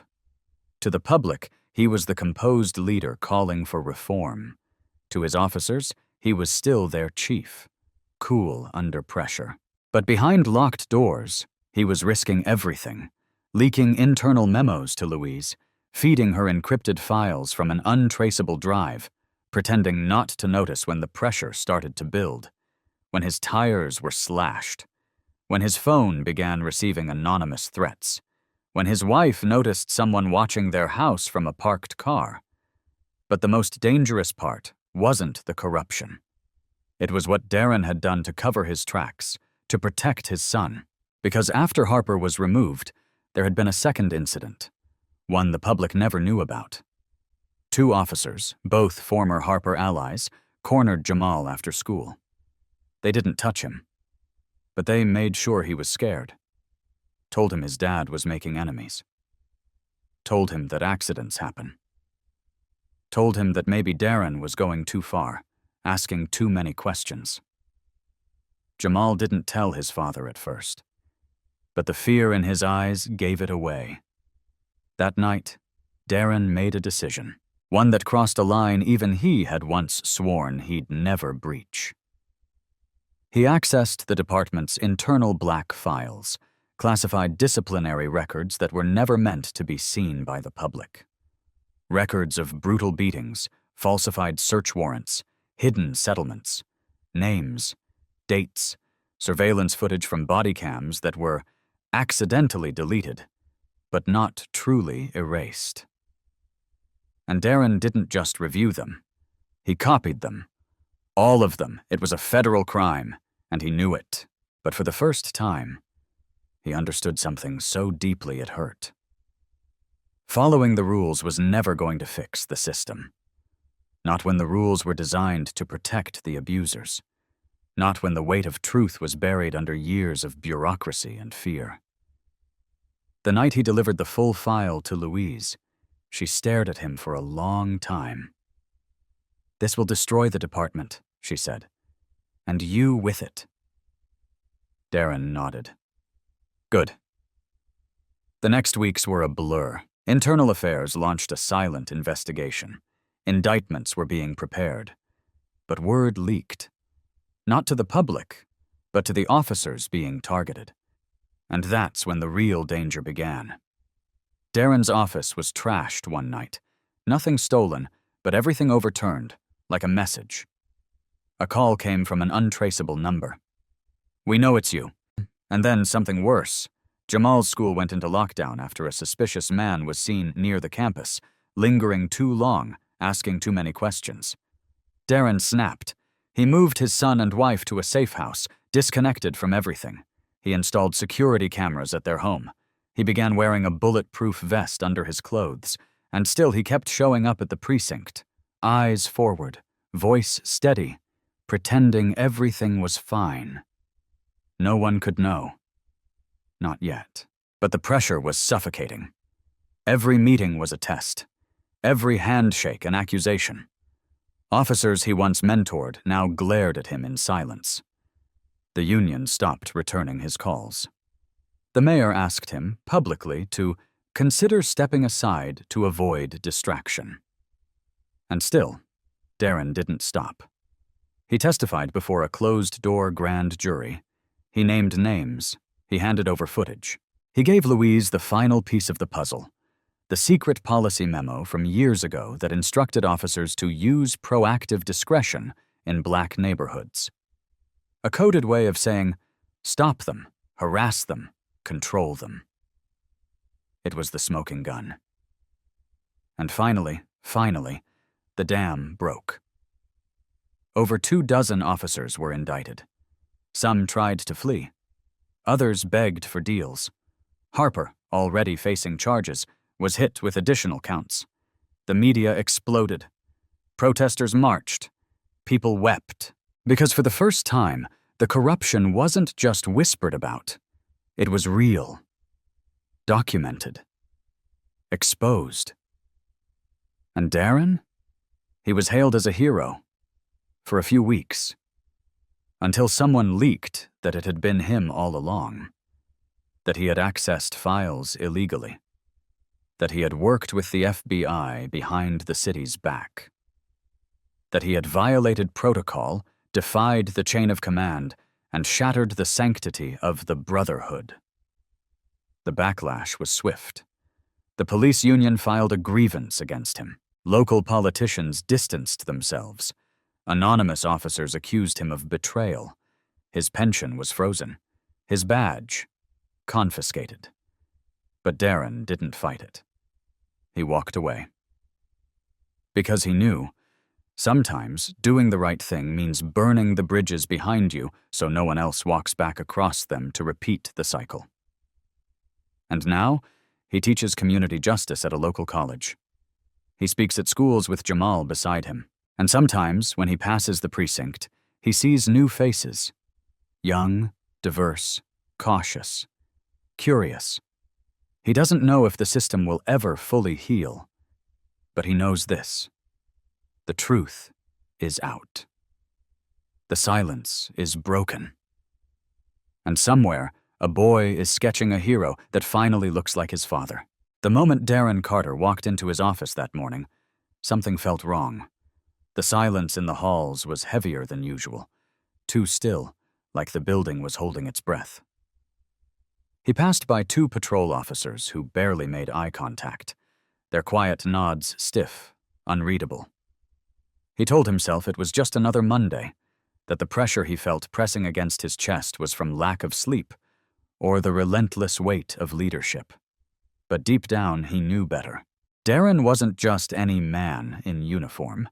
To the public, he was the composed leader calling for reform. To his officers, he was still their chief, cool under pressure. But behind locked doors, he was risking everything, leaking internal memos to Louise, feeding her encrypted files from an untraceable drive, pretending not to notice when the pressure started to build, when his tires were slashed, when his phone began receiving anonymous threats, when his wife noticed someone watching their house from a parked car. But the most dangerous part wasn't the corruption. It was what Darren had done to cover his tracks, to protect his son, because after Harper was removed, there had been a second incident, one the public never knew about. 2 officers, both former Harper allies, cornered Jamal after school. They didn't touch him, but they made sure he was scared, told him his dad was making enemies, told him that accidents happen, told him that maybe Darren was going too far, asking too many questions. Jamal didn't tell his father at first, but the fear in his eyes gave it away. That night, Darren made a decision, one that crossed a line even he had once sworn he'd never breach. He accessed the department's internal black files, classified disciplinary records that were never meant to be seen by the public. Records of brutal beatings, falsified search warrants, hidden settlements, names, dates, surveillance footage from body cams that were accidentally deleted, but not truly erased. And Darren didn't just review them. He copied them. All of them. It was a federal crime, and he knew it. But for the first time, he understood something so deeply it hurt. Following the rules was never going to fix the system. Not when the rules were designed to protect the abusers. Not when the weight of truth was buried under years of bureaucracy and fear. The night he delivered the full file to Louise, she stared at him for a long time. "This will destroy the department," she said, "and you with it." Darren nodded. Good. The next weeks were a blur. Internal Affairs launched a silent investigation. Indictments were being prepared. But word leaked. Not to the public, but to the officers being targeted. And that's when the real danger began. Darren's office was trashed one night. Nothing stolen, but everything overturned, like a message. A call came from an untraceable number. "We know it's you." And then something worse. Jamal's school went into lockdown after a suspicious man was seen near the campus, lingering too long, asking too many questions. Darren snapped. He moved his son and wife to a safe house, disconnected from everything. He installed security cameras at their home. He began wearing a bulletproof vest under his clothes, and still he kept showing up at the precinct, eyes forward, voice steady, pretending everything was fine. No one could know. Not yet. But the pressure was suffocating. Every meeting was a test. Every handshake an accusation. Officers he once mentored now glared at him in silence. The union stopped returning his calls. The mayor asked him, publicly, to consider stepping aside to avoid distraction. And still, Darren didn't stop. He testified before a closed-door grand jury. He named names. He handed over footage. He gave Louise the final piece of the puzzle, the secret policy memo from years ago that instructed officers to use proactive discretion in black neighborhoods. A coded way of saying, stop them, harass them, control them. It was the smoking gun. And finally, the dam broke. Over 24 officers were indicted. Some tried to flee. Others begged for deals. Harper, already facing charges, was hit with additional counts. The media exploded. Protesters marched. People wept. Because for the first time, the corruption wasn't just whispered about. It was real. Documented. Exposed. And Darren? He was hailed as a hero. For a few weeks. Until someone leaked that it had been him all along. That he had accessed files illegally. That he had worked with the FBI behind the city's back. That he had violated protocol, defied the chain of command, and shattered the sanctity of the brotherhood. The backlash was swift. The police union filed a grievance against him. Local politicians distanced themselves. Anonymous officers accused him of betrayal. His pension was frozen. His badge confiscated. But Darren didn't fight it. He walked away. Because he knew, sometimes doing the right thing means burning the bridges behind you so no one else walks back across them to repeat the cycle. And now, he teaches community justice at a local college. He speaks at schools with Jamal beside him, and sometimes, when he passes the precinct, he sees new faces. Young, diverse, cautious, curious. He doesn't know if the system will ever fully heal, but he knows this. The truth is out. The silence is broken. And somewhere, a boy is sketching a hero that finally looks like his father. The moment Darren Carter walked into his office that morning, something felt wrong. The silence in the halls was heavier than usual, too still, like the building was holding its breath. He passed by 2 patrol officers who barely made eye contact, their quiet nods stiff, unreadable. He told himself it was just another Monday, that the pressure he felt pressing against his chest was from lack of sleep or the relentless weight of leadership. But deep down, he knew better. Darren wasn't just any man in uniform.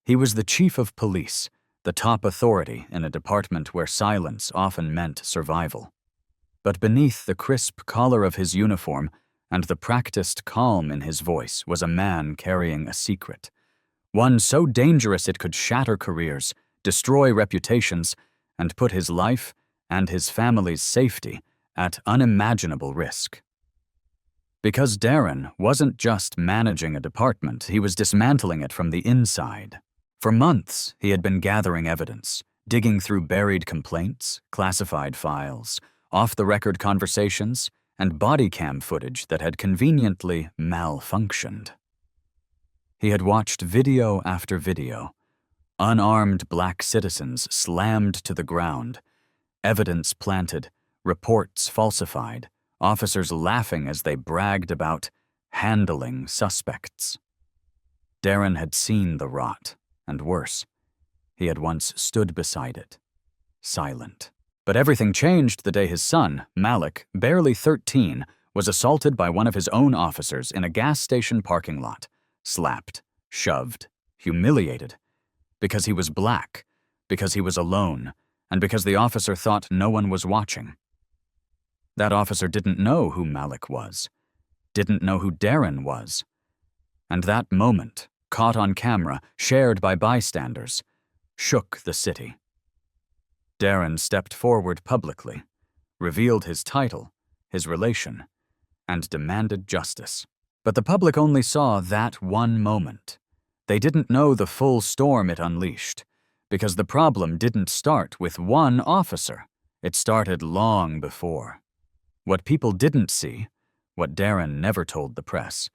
He was the chief of police, the top authority in a department where silence often meant survival. But beneath the crisp collar of his uniform and the practiced calm in his voice was a man carrying a secret, one so dangerous it could shatter careers, destroy reputations, and put his life and his family's safety at unimaginable risk. Because Darren wasn't just managing a department, he was dismantling it from the inside. For months, he had been gathering evidence, digging through buried complaints, classified files, off-the-record conversations, and body cam footage that had conveniently malfunctioned. He had watched video after video. Unarmed black citizens slammed to the ground, evidence planted, reports falsified, officers laughing as they bragged about handling suspects. Darren had seen the rot, and worse, he had once stood beside it, silent. But everything changed the day his son, Malik, barely 13, was assaulted by one of his own officers in a gas station parking lot, slapped, shoved, humiliated, because he was black, because he was alone, and because the officer thought no one was watching. That officer didn't know who Malik was, didn't know who Darren was. And that moment, caught on camera, shared by bystanders, shook the city. Darren stepped forward publicly, revealed his title, his relation, and demanded justice. But the public only saw that one moment. They didn't know the full storm it unleashed, because the problem didn't start with one officer. It started long before. What people didn't see, what Darren never told the press,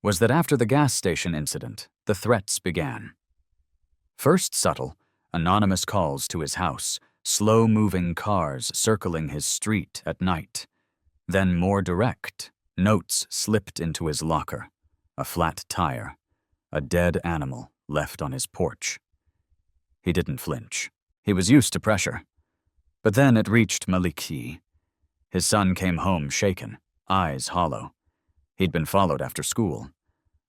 was that after the gas station incident, the threats began. First subtle, anonymous calls to his house, slow-moving cars circling his street at night. Then more direct, notes slipped into his locker, a flat tire, a dead animal left on his porch. He didn't flinch. He was used to pressure. But then it reached Maliki. His son came home shaken, eyes hollow. He'd been followed after school.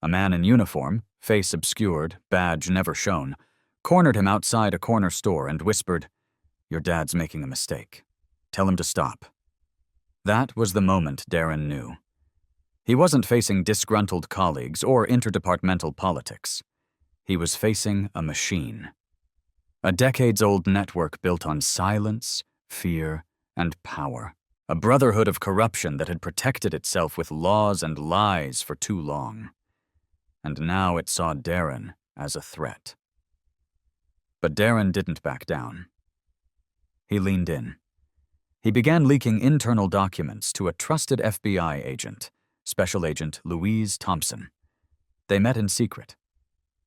A man in uniform, face obscured, badge never shown, cornered him outside a corner store and whispered, "Your dad's making a mistake. Tell him to stop." That was the moment Darren knew. He wasn't facing disgruntled colleagues or interdepartmental politics. He was facing a machine. A decades-old network built on silence, fear, and power. A brotherhood of corruption that had protected itself with laws and lies for too long. And now it saw Darren as a threat. But Darren didn't back down. He leaned in. He began leaking internal documents to a trusted FBI agent, Special Agent Louise Thompson. They met in secret,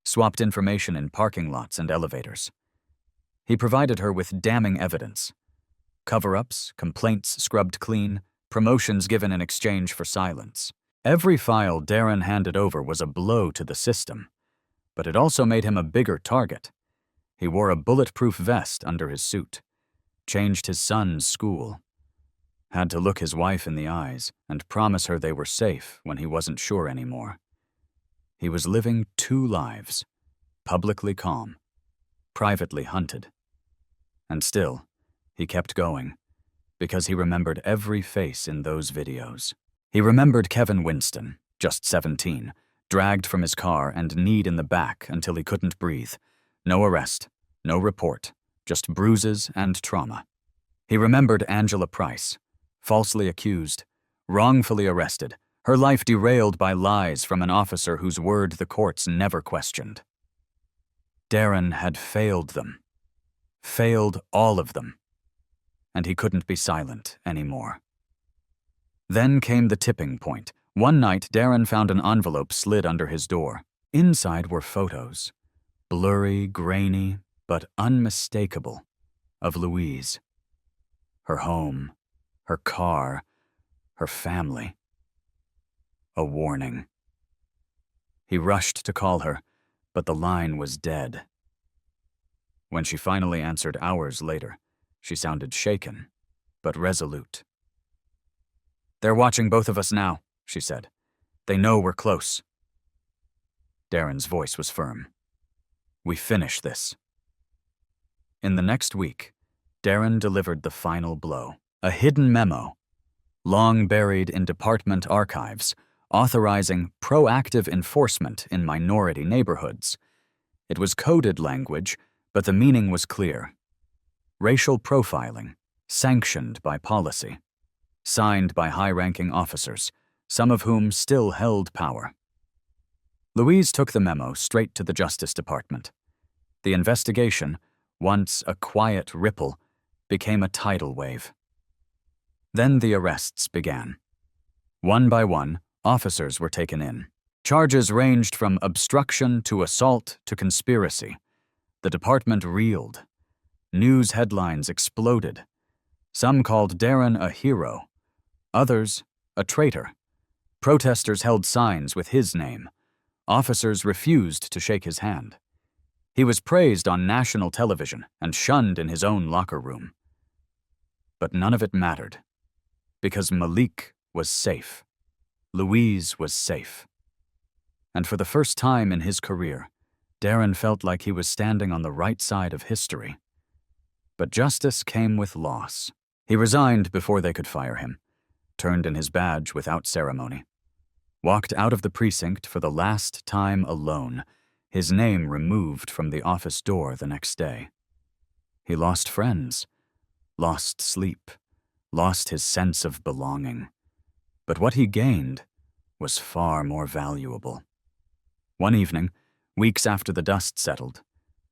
swapped information in parking lots and elevators. He provided her with damning evidence, Cover-ups, complaints scrubbed clean, promotions given in exchange for silence. Every file Darren handed over was a blow to the system, but it also made him a bigger target. He wore a bulletproof vest under his suit, changed his son's school, had to look his wife in the eyes and promise her they were safe when he wasn't sure anymore. He was living two lives, publicly calm, privately hunted. And still, he kept going, because he remembered every face in those videos. He remembered Kevin Winston, just 17, dragged from his car and kneed in the back until he couldn't breathe. No arrest, no report, just bruises and trauma. He remembered Angela Price, falsely accused, wrongfully arrested, her life derailed by lies from an officer whose word the courts never questioned. Darren had failed them. Failed all of them. And he couldn't be silent anymore. Then came the tipping point. One night, Darren found an envelope slid under his door. Inside were photos, blurry, grainy, but unmistakable, of Louise. Her home, her car, her family. A warning. He rushed to call her, but the line was dead. When she finally answered hours later, she sounded shaken, but resolute. "They're watching both of us now," she said. "They know we're close." Darren's voice was firm. "We finish this." In the next week, Darren delivered the final blow. A hidden memo, long buried in department archives, authorizing proactive enforcement in minority neighborhoods. It was coded language, but the meaning was clear. Racial profiling, sanctioned by policy, signed by high-ranking officers, some of whom still held power. Louise took the memo straight to the Justice Department. The investigation, once a quiet ripple, became a tidal wave. Then the arrests began. One by one, officers were taken in. Charges ranged from obstruction to assault to conspiracy. The department reeled. News headlines exploded. Some called Darren a hero, others a traitor. Protesters held signs with his name. Officers refused to shake his hand. He was praised on national television and shunned in his own locker room. But none of it mattered, because Malik was safe. Louise was safe. And for the first time in his career, Darren felt like he was standing on the right side of history. But justice came with loss. He resigned before they could fire him, turned in his badge without ceremony, walked out of the precinct for the last time alone, his name removed from the office door the next day. He lost friends, lost sleep, lost his sense of belonging. But what he gained was far more valuable. One evening, weeks after the dust settled,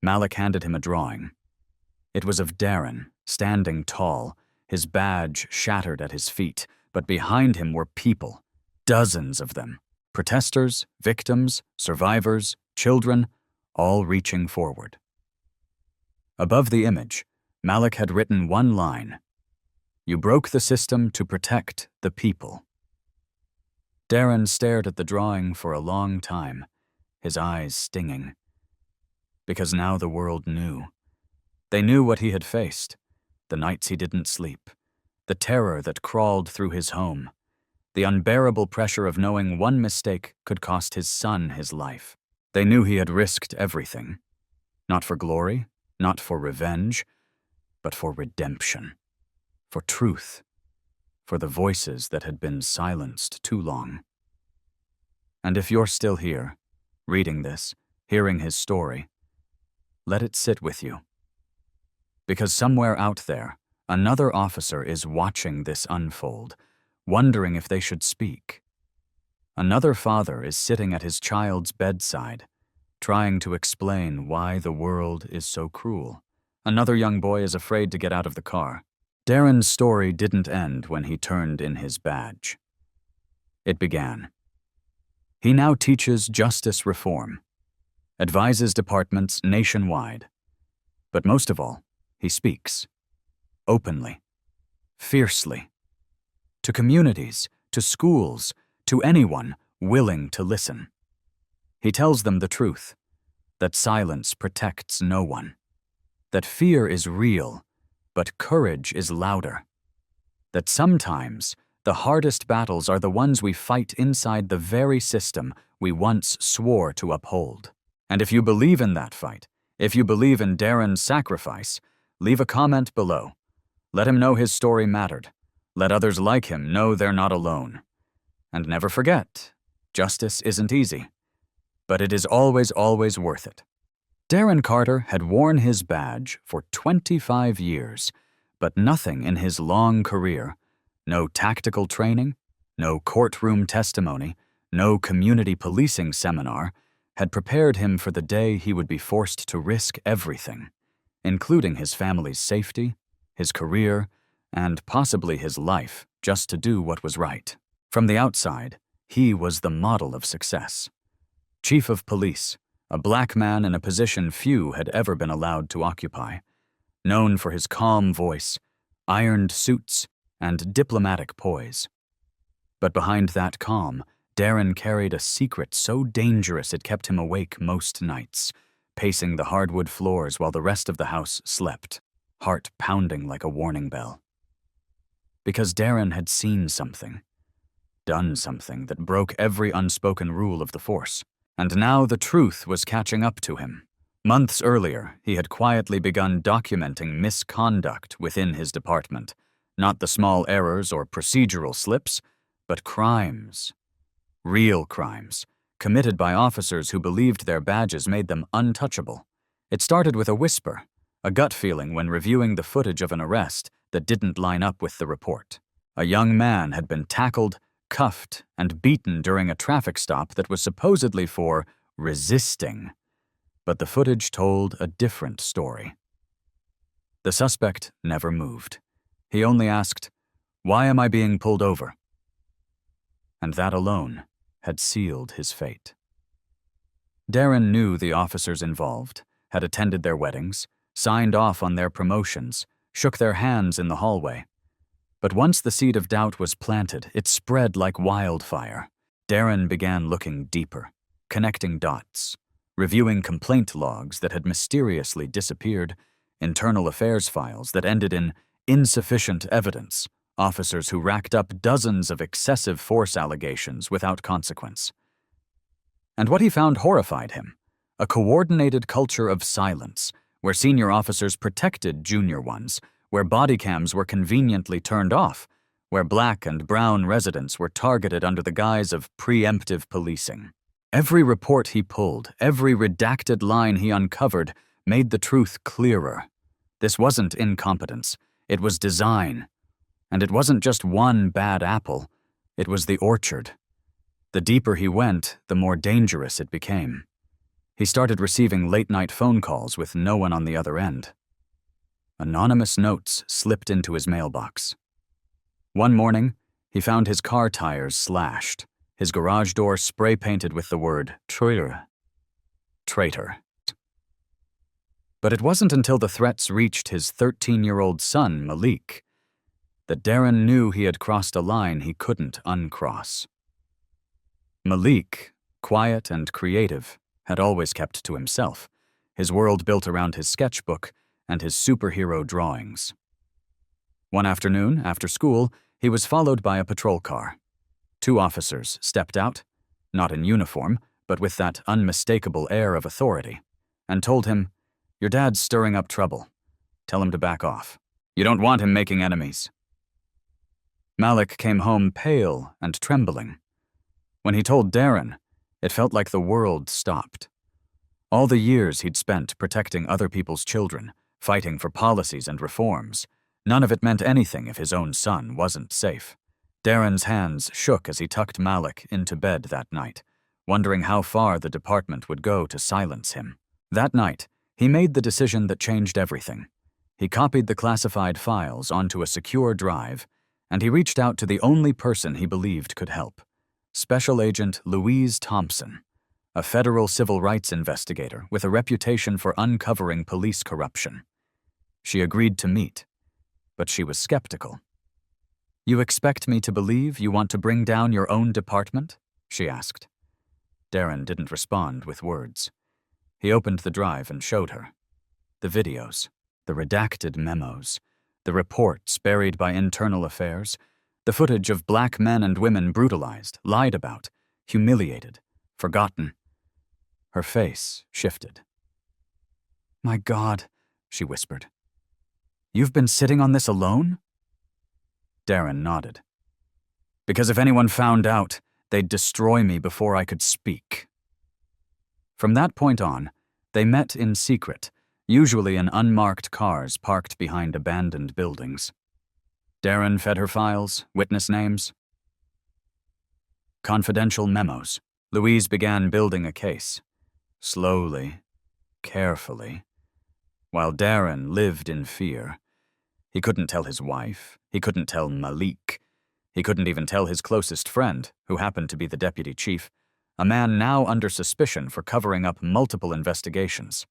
Malik handed him a drawing. It was of Darren, standing tall, his badge shattered at his feet, but behind him were people, dozens of them, protesters, victims, survivors, children, all reaching forward. Above the image, Malik had written one line: "You broke the system to protect the people." Darren stared at the drawing for a long time, his eyes stinging. Because now the world knew. They knew what he had faced, the nights he didn't sleep, the terror that crawled through his home, the unbearable pressure of knowing one mistake could cost his son his life. They knew he had risked everything, not for glory, not for revenge, but for redemption, for truth, for the voices that had been silenced too long. And if you're still here, reading this, hearing his story, let it sit with you. Because somewhere out there, another officer is watching this unfold, wondering if they should speak. Another father is sitting at his child's bedside, trying to explain why the world is so cruel. Another young boy is afraid to get out of the car. Darren's story didn't end when he turned in his badge. It began. He now teaches justice reform, advises departments nationwide, but most of all, he speaks, openly, fiercely. To communities, to schools, to anyone willing to listen. He tells them the truth, that silence protects no one, that fear is real, but courage is louder, that sometimes the hardest battles are the ones we fight inside the very system we once swore to uphold. And if you believe in that fight, if you believe in Darren's sacrifice, leave a comment below. Let him know his story mattered. Let others like him know they're not alone. And never forget, justice isn't easy, but it is always, always worth it. Darren Carter had worn his badge for 25 years, but nothing in his long career, no tactical training, no courtroom testimony, no community policing seminar, had prepared him for the day he would be forced to risk everything, including his family's safety, his career, and possibly his life, just to do what was right. From the outside, he was the model of success. Chief of police, a black man in a position few had ever been allowed to occupy, known for his calm voice, ironed suits, and diplomatic poise. But behind that calm, Darren carried a secret so dangerous it kept him awake most nights, pacing the hardwood floors while the rest of the house slept, heart pounding like a warning bell. Because Darren had seen something, done something that broke every unspoken rule of the force, and now the truth was catching up to him. Months earlier, he had quietly begun documenting misconduct within his department, not the small errors or procedural slips, but crimes. Real crimes, committed by officers who believed their badges made them untouchable. It started with a whisper, a gut feeling when reviewing the footage of an arrest that didn't line up with the report. A young man had been tackled, cuffed, and beaten during a traffic stop that was supposedly for resisting. But the footage told a different story. The suspect never moved. He only asked, "Why am I being pulled over?" And that alone had sealed his fate. Darren knew the officers involved, had attended their weddings, signed off on their promotions, shook their hands in the hallway. But once the seed of doubt was planted, it spread like wildfire. Darren began looking deeper, connecting dots, reviewing complaint logs that had mysteriously disappeared, internal affairs files that ended in insufficient evidence, officers who racked up dozens of excessive force allegations without consequence. And what he found horrified him, a coordinated culture of silence, where senior officers protected junior ones, where body cams were conveniently turned off, where black and brown residents were targeted under the guise of preemptive policing. Every report he pulled, every redacted line he uncovered, made the truth clearer. This wasn't incompetence, it was design. And it wasn't just one bad apple, it was the orchard. The deeper he went, the more dangerous it became. He started receiving late-night phone calls with no one on the other end. Anonymous notes slipped into his mailbox. One morning, he found his car tires slashed, his garage door spray-painted with the word traitor. Traitor. But it wasn't until the threats reached his 13-year-old son, Malik, that Darren knew he had crossed a line he couldn't uncross. Malik, quiet and creative, had always kept to himself, his world built around his sketchbook and his superhero drawings. One afternoon, after school, he was followed by a patrol car. 2 officers stepped out, not in uniform, but with that unmistakable air of authority, and told him, "Your dad's stirring up trouble. Tell him to back off. You don't want him making enemies." Malik came home pale and trembling. When he told Darren, it felt like the world stopped. All the years he'd spent protecting other people's children, fighting for policies and reforms, none of it meant anything if his own son wasn't safe. Darren's hands shook as he tucked Malik into bed that night, wondering how far the department would go to silence him. That night, he made the decision that changed everything. He copied the classified files onto a secure drive, and he reached out to the only person he believed could help, Special Agent Louise Thompson, a federal civil rights investigator with a reputation for uncovering police corruption. She agreed to meet, but she was skeptical. You expect me to believe you want to bring down your own department? She asked. Darren didn't respond with words. He opened the drive and showed her. The videos, the redacted memos, the reports buried by internal affairs, the footage of black men and women brutalized, lied about, humiliated, forgotten. Her face shifted. My God, she whispered. You've been sitting on this alone? Darren nodded. Because if anyone found out, they'd destroy me before I could speak. From that point on, they met in secret, usually in unmarked cars parked behind abandoned buildings. Darren fed her files, witness names. Confidential memos. Louise began building a case. Slowly, carefully. While Darren lived in fear. He couldn't tell his wife. He couldn't tell Malik. He couldn't even tell his closest friend, who happened to be the deputy chief, a man now under suspicion for covering up multiple investigations.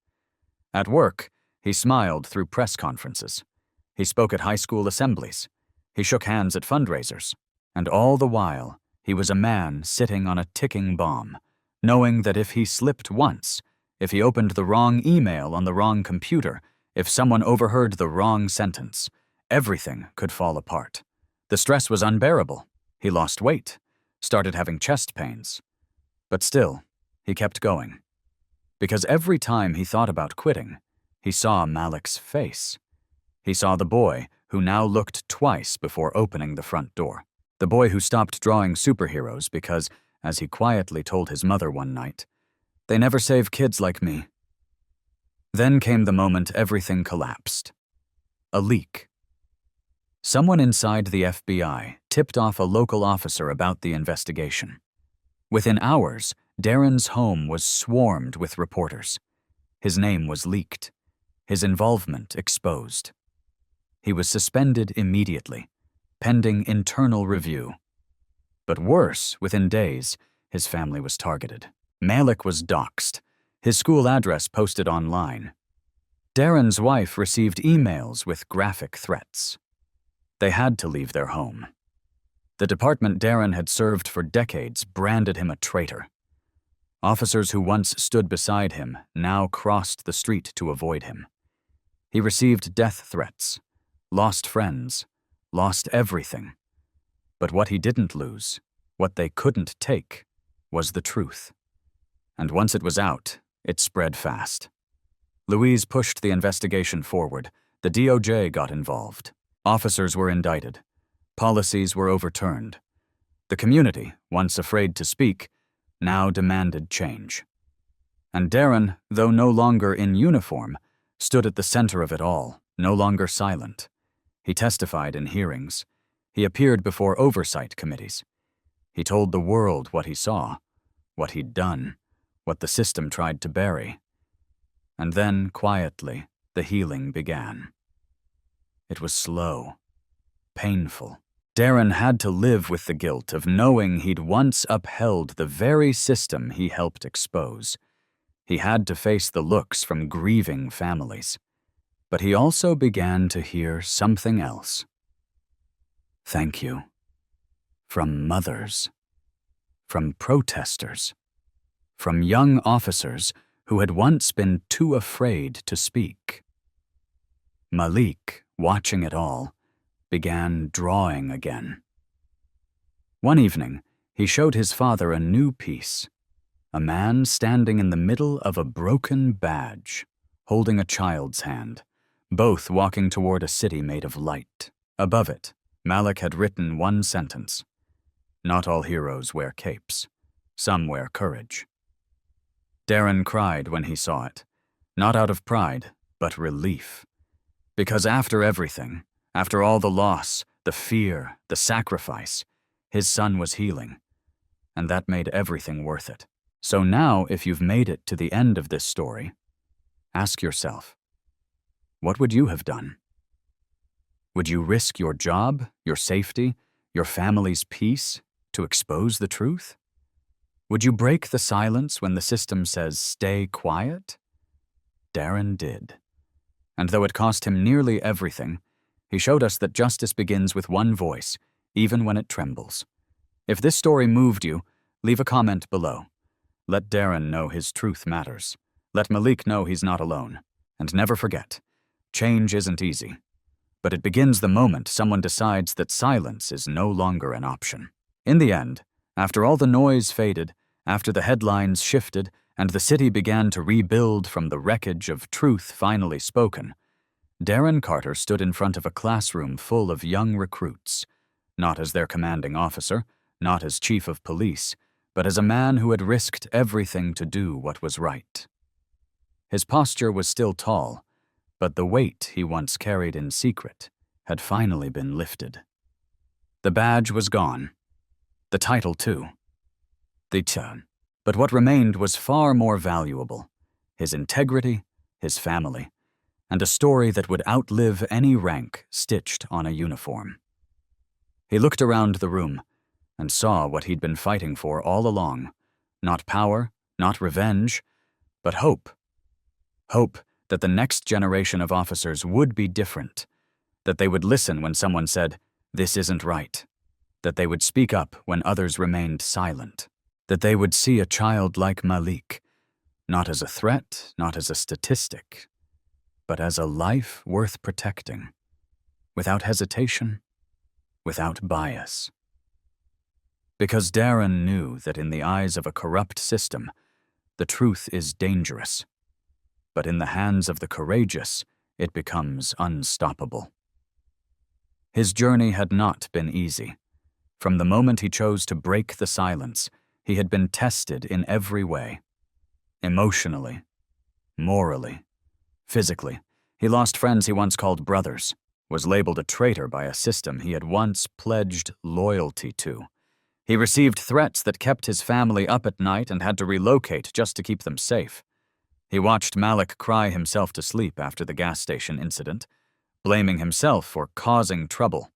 At work, he smiled through press conferences. He spoke at high school assemblies. He shook hands at fundraisers. And all the while, he was a man sitting on a ticking bomb, knowing that if he slipped once, if he opened the wrong email on the wrong computer, if someone overheard the wrong sentence, everything could fall apart. The stress was unbearable. He lost weight, started having chest pains. But still, he kept going. Because every time he thought about quitting, he saw Malik's face. He saw the boy who now looked twice before opening the front door. The boy who stopped drawing superheroes because, as he quietly told his mother one night, they never save kids like me. Then came the moment everything collapsed. A leak. Someone inside the FBI tipped off a local officer about the investigation. Within hours, Darren's home was swarmed with reporters. His name was leaked. His involvement exposed. He was suspended immediately, pending internal review. But worse, within days, his family was targeted. Malik was doxxed, his school address posted online. Darren's wife received emails with graphic threats. They had to leave their home. The department Darren had served for decades branded him a traitor. Officers who once stood beside him now crossed the street to avoid him. He received death threats, lost friends, lost everything. But what he didn't lose, what they couldn't take, was the truth. And once it was out, it spread fast. Louise pushed the investigation forward. The DOJ got involved. Officers were indicted. Policies were overturned. The community, once afraid to speak, now demanded change. And Darren, though no longer in uniform, stood at the center of it all, no longer silent. He testified in hearings. He appeared before oversight committees. He told the world what he saw, what he'd done, what the system tried to bury. And then, quietly, the healing began. It was slow, painful. Darren had to live with the guilt of knowing he'd once upheld the very system he helped expose. He had to face the looks from grieving families. But he also began to hear something else. Thank you. From mothers. From protesters. From young officers who had once been too afraid to speak. Malik, watching it all, began drawing again. One evening, he showed his father a new piece. A man standing in the middle of a broken badge, holding a child's hand, both walking toward a city made of light. Above it, Malik had written one sentence. Not all heroes wear capes. Some wear courage. Darren cried when he saw it, not out of pride, but relief. Because after everything, after all the loss, the fear, the sacrifice, his son was healing, and that made everything worth it. So now, if you've made it to the end of this story, ask yourself, what would you have done? Would you risk your job, your safety, your family's peace to expose the truth? Would you break the silence when the system says, stay quiet? Darren did. And though it cost him nearly everything, he showed us that justice begins with one voice, even when it trembles. If this story moved you, leave a comment below. Let Darren know his truth matters. Let Malik know he's not alone. And never forget, change isn't easy. But it begins the moment someone decides that silence is no longer an option. In the end, after all the noise faded, after the headlines shifted, and the city began to rebuild from the wreckage of truth finally spoken, Darren Carter stood in front of a classroom full of young recruits, not as their commanding officer, not as chief of police, but as a man who had risked everything to do what was right. His posture was still tall, but the weight he once carried in secret had finally been lifted. The badge was gone. The title, too. The turn. But what remained was far more valuable: his integrity, his family, and a story that would outlive any rank stitched on a uniform. He looked around the room and saw what he'd been fighting for all along: not power, not revenge, but hope. Hope that the next generation of officers would be different, that they would listen when someone said, "This isn't right," that they would speak up when others remained silent, that they would see a child like Malik, not as a threat, not as a statistic, but as a life worth protecting, without hesitation, without bias. Because Darren knew that in the eyes of a corrupt system, the truth is dangerous, but in the hands of the courageous, it becomes unstoppable. His journey had not been easy. From the moment he chose to break the silence, he had been tested in every way. Emotionally, morally, physically. He lost friends he once called brothers, was labeled a traitor by a system he had once pledged loyalty to. He received threats that kept his family up at night and had to relocate just to keep them safe. He watched Malik cry himself to sleep after the gas station incident, blaming himself for causing trouble,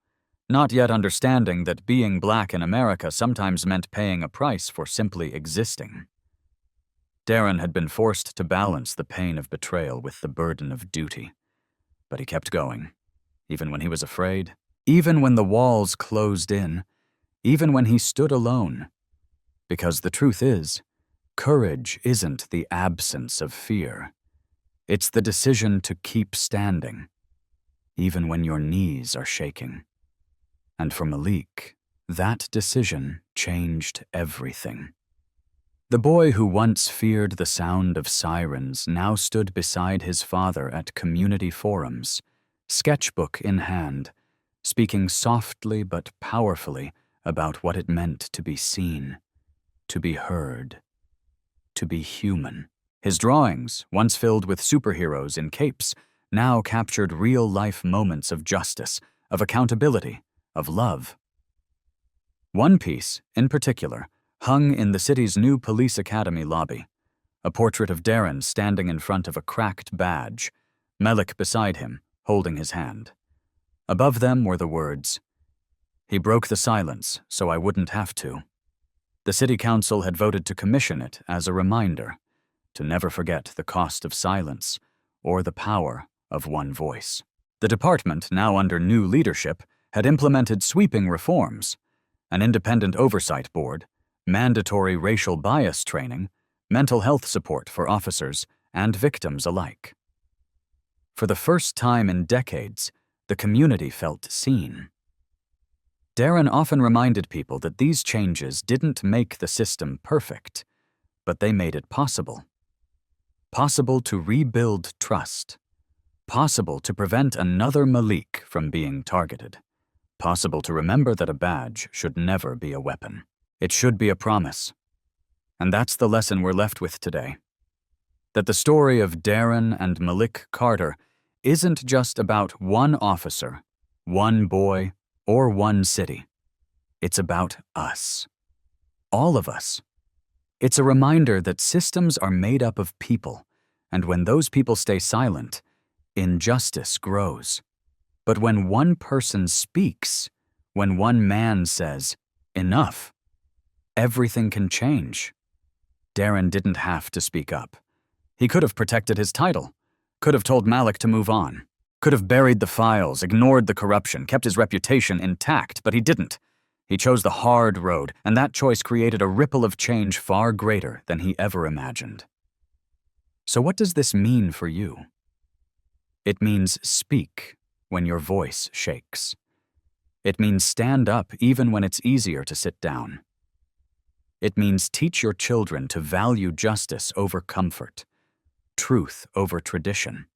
not yet understanding that being black in America sometimes meant paying a price for simply existing. Darren had been forced to balance the pain of betrayal with the burden of duty, but he kept going, even when he was afraid, even when the walls closed in, even when he stood alone. Because the truth is, courage isn't the absence of fear. It's the decision to keep standing, even when your knees are shaking. And for Malik, that decision changed everything. The boy who once feared the sound of sirens now stood beside his father at community forums, sketchbook in hand, speaking softly but powerfully about what it meant to be seen, to be heard, to be human. His drawings, once filled with superheroes in capes, now captured real-life moments of justice, of accountability, of love. One piece, in particular, hung in the city's new police academy lobby, a portrait of Darren standing in front of a cracked badge, Malik beside him, holding his hand. Above them were the words, "He broke the silence so I wouldn't have to." The city council had voted to commission it as a reminder to never forget the cost of silence or the power of one voice. The department, now under new leadership, had implemented sweeping reforms: an independent oversight board, mandatory racial bias training, mental health support for officers and victims alike. For the first time in decades, the community felt seen. Darren often reminded people that these changes didn't make the system perfect, but they made it possible. Possible to rebuild trust. Possible to prevent another Malik from being targeted. Possible to remember that a badge should never be a weapon. It should be a promise. And that's the lesson we're left with today. That the story of Darren and Malik Carter isn't just about one officer, one boy, or one city. It's about us. All of us. It's a reminder that systems are made up of people, and when those people stay silent, injustice grows. But when one person speaks, when one man says, "Enough," everything can change. Darren didn't have to speak up. He could have protected his title, could have told Malik to move on, Could have buried the files, ignored the corruption, kept his reputation intact, but he didn't. He chose the hard road, and that choice created a ripple of change far greater than he ever imagined. So what does this mean for you? It means speak when your voice shakes. It means stand up even when it's easier to sit down. It means teach your children to value justice over comfort, truth over tradition.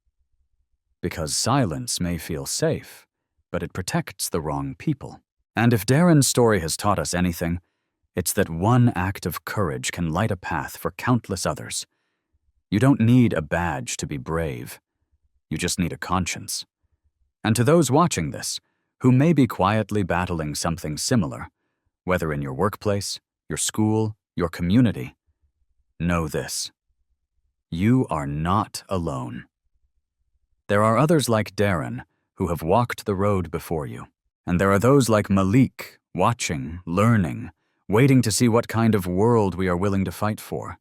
Because silence may feel safe, but it protects the wrong people. And if Darren's story has taught us anything, it's that one act of courage can light a path for countless others. You don't need a badge to be brave. You just need a conscience. And to those watching this, who may be quietly battling something similar, whether in your workplace, your school, your community, know this: you are not alone. There are others like Darren who have walked the road before you, and there are those like Malik, watching, learning, waiting to see what kind of world we are willing to fight for.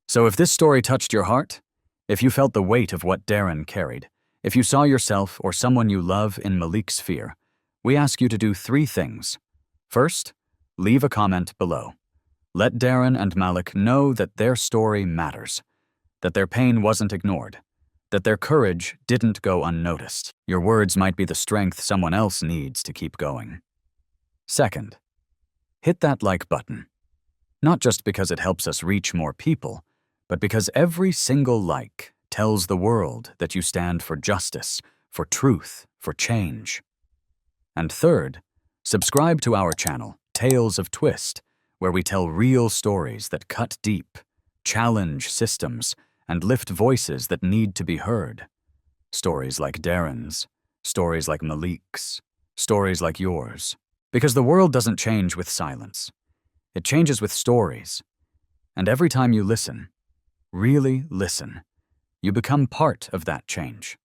So if this story touched your heart, if you felt the weight of what Darren carried, if you saw yourself or someone you love in Malik's fear, we ask you to do 3 things. First, leave a comment below. Let Darren and Malik know that their story matters, that their pain wasn't ignored, that their courage didn't go unnoticed. Your words might be the strength someone else needs to keep going. Second, hit that like button. Not just because it helps us reach more people, but because every single like tells the world that you stand for justice, for truth, for change. And third, subscribe to our channel, Tales of Twist, where we tell real stories that cut deep, challenge systems, and lift voices that need to be heard. Stories like Darren's, stories like Malik's, stories like yours. Because the world doesn't change with silence. It changes with stories. And every time you listen, really listen, you become part of that change.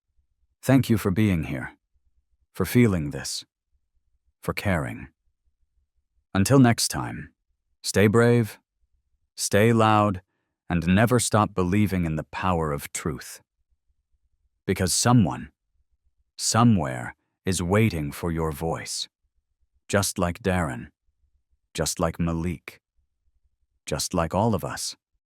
Thank you for being here, for feeling this, for caring. Until next time, stay brave, stay loud, and never stop believing in the power of truth. Because someone, somewhere, is waiting for your voice. Just like Darren, just like Malik, just like all of us.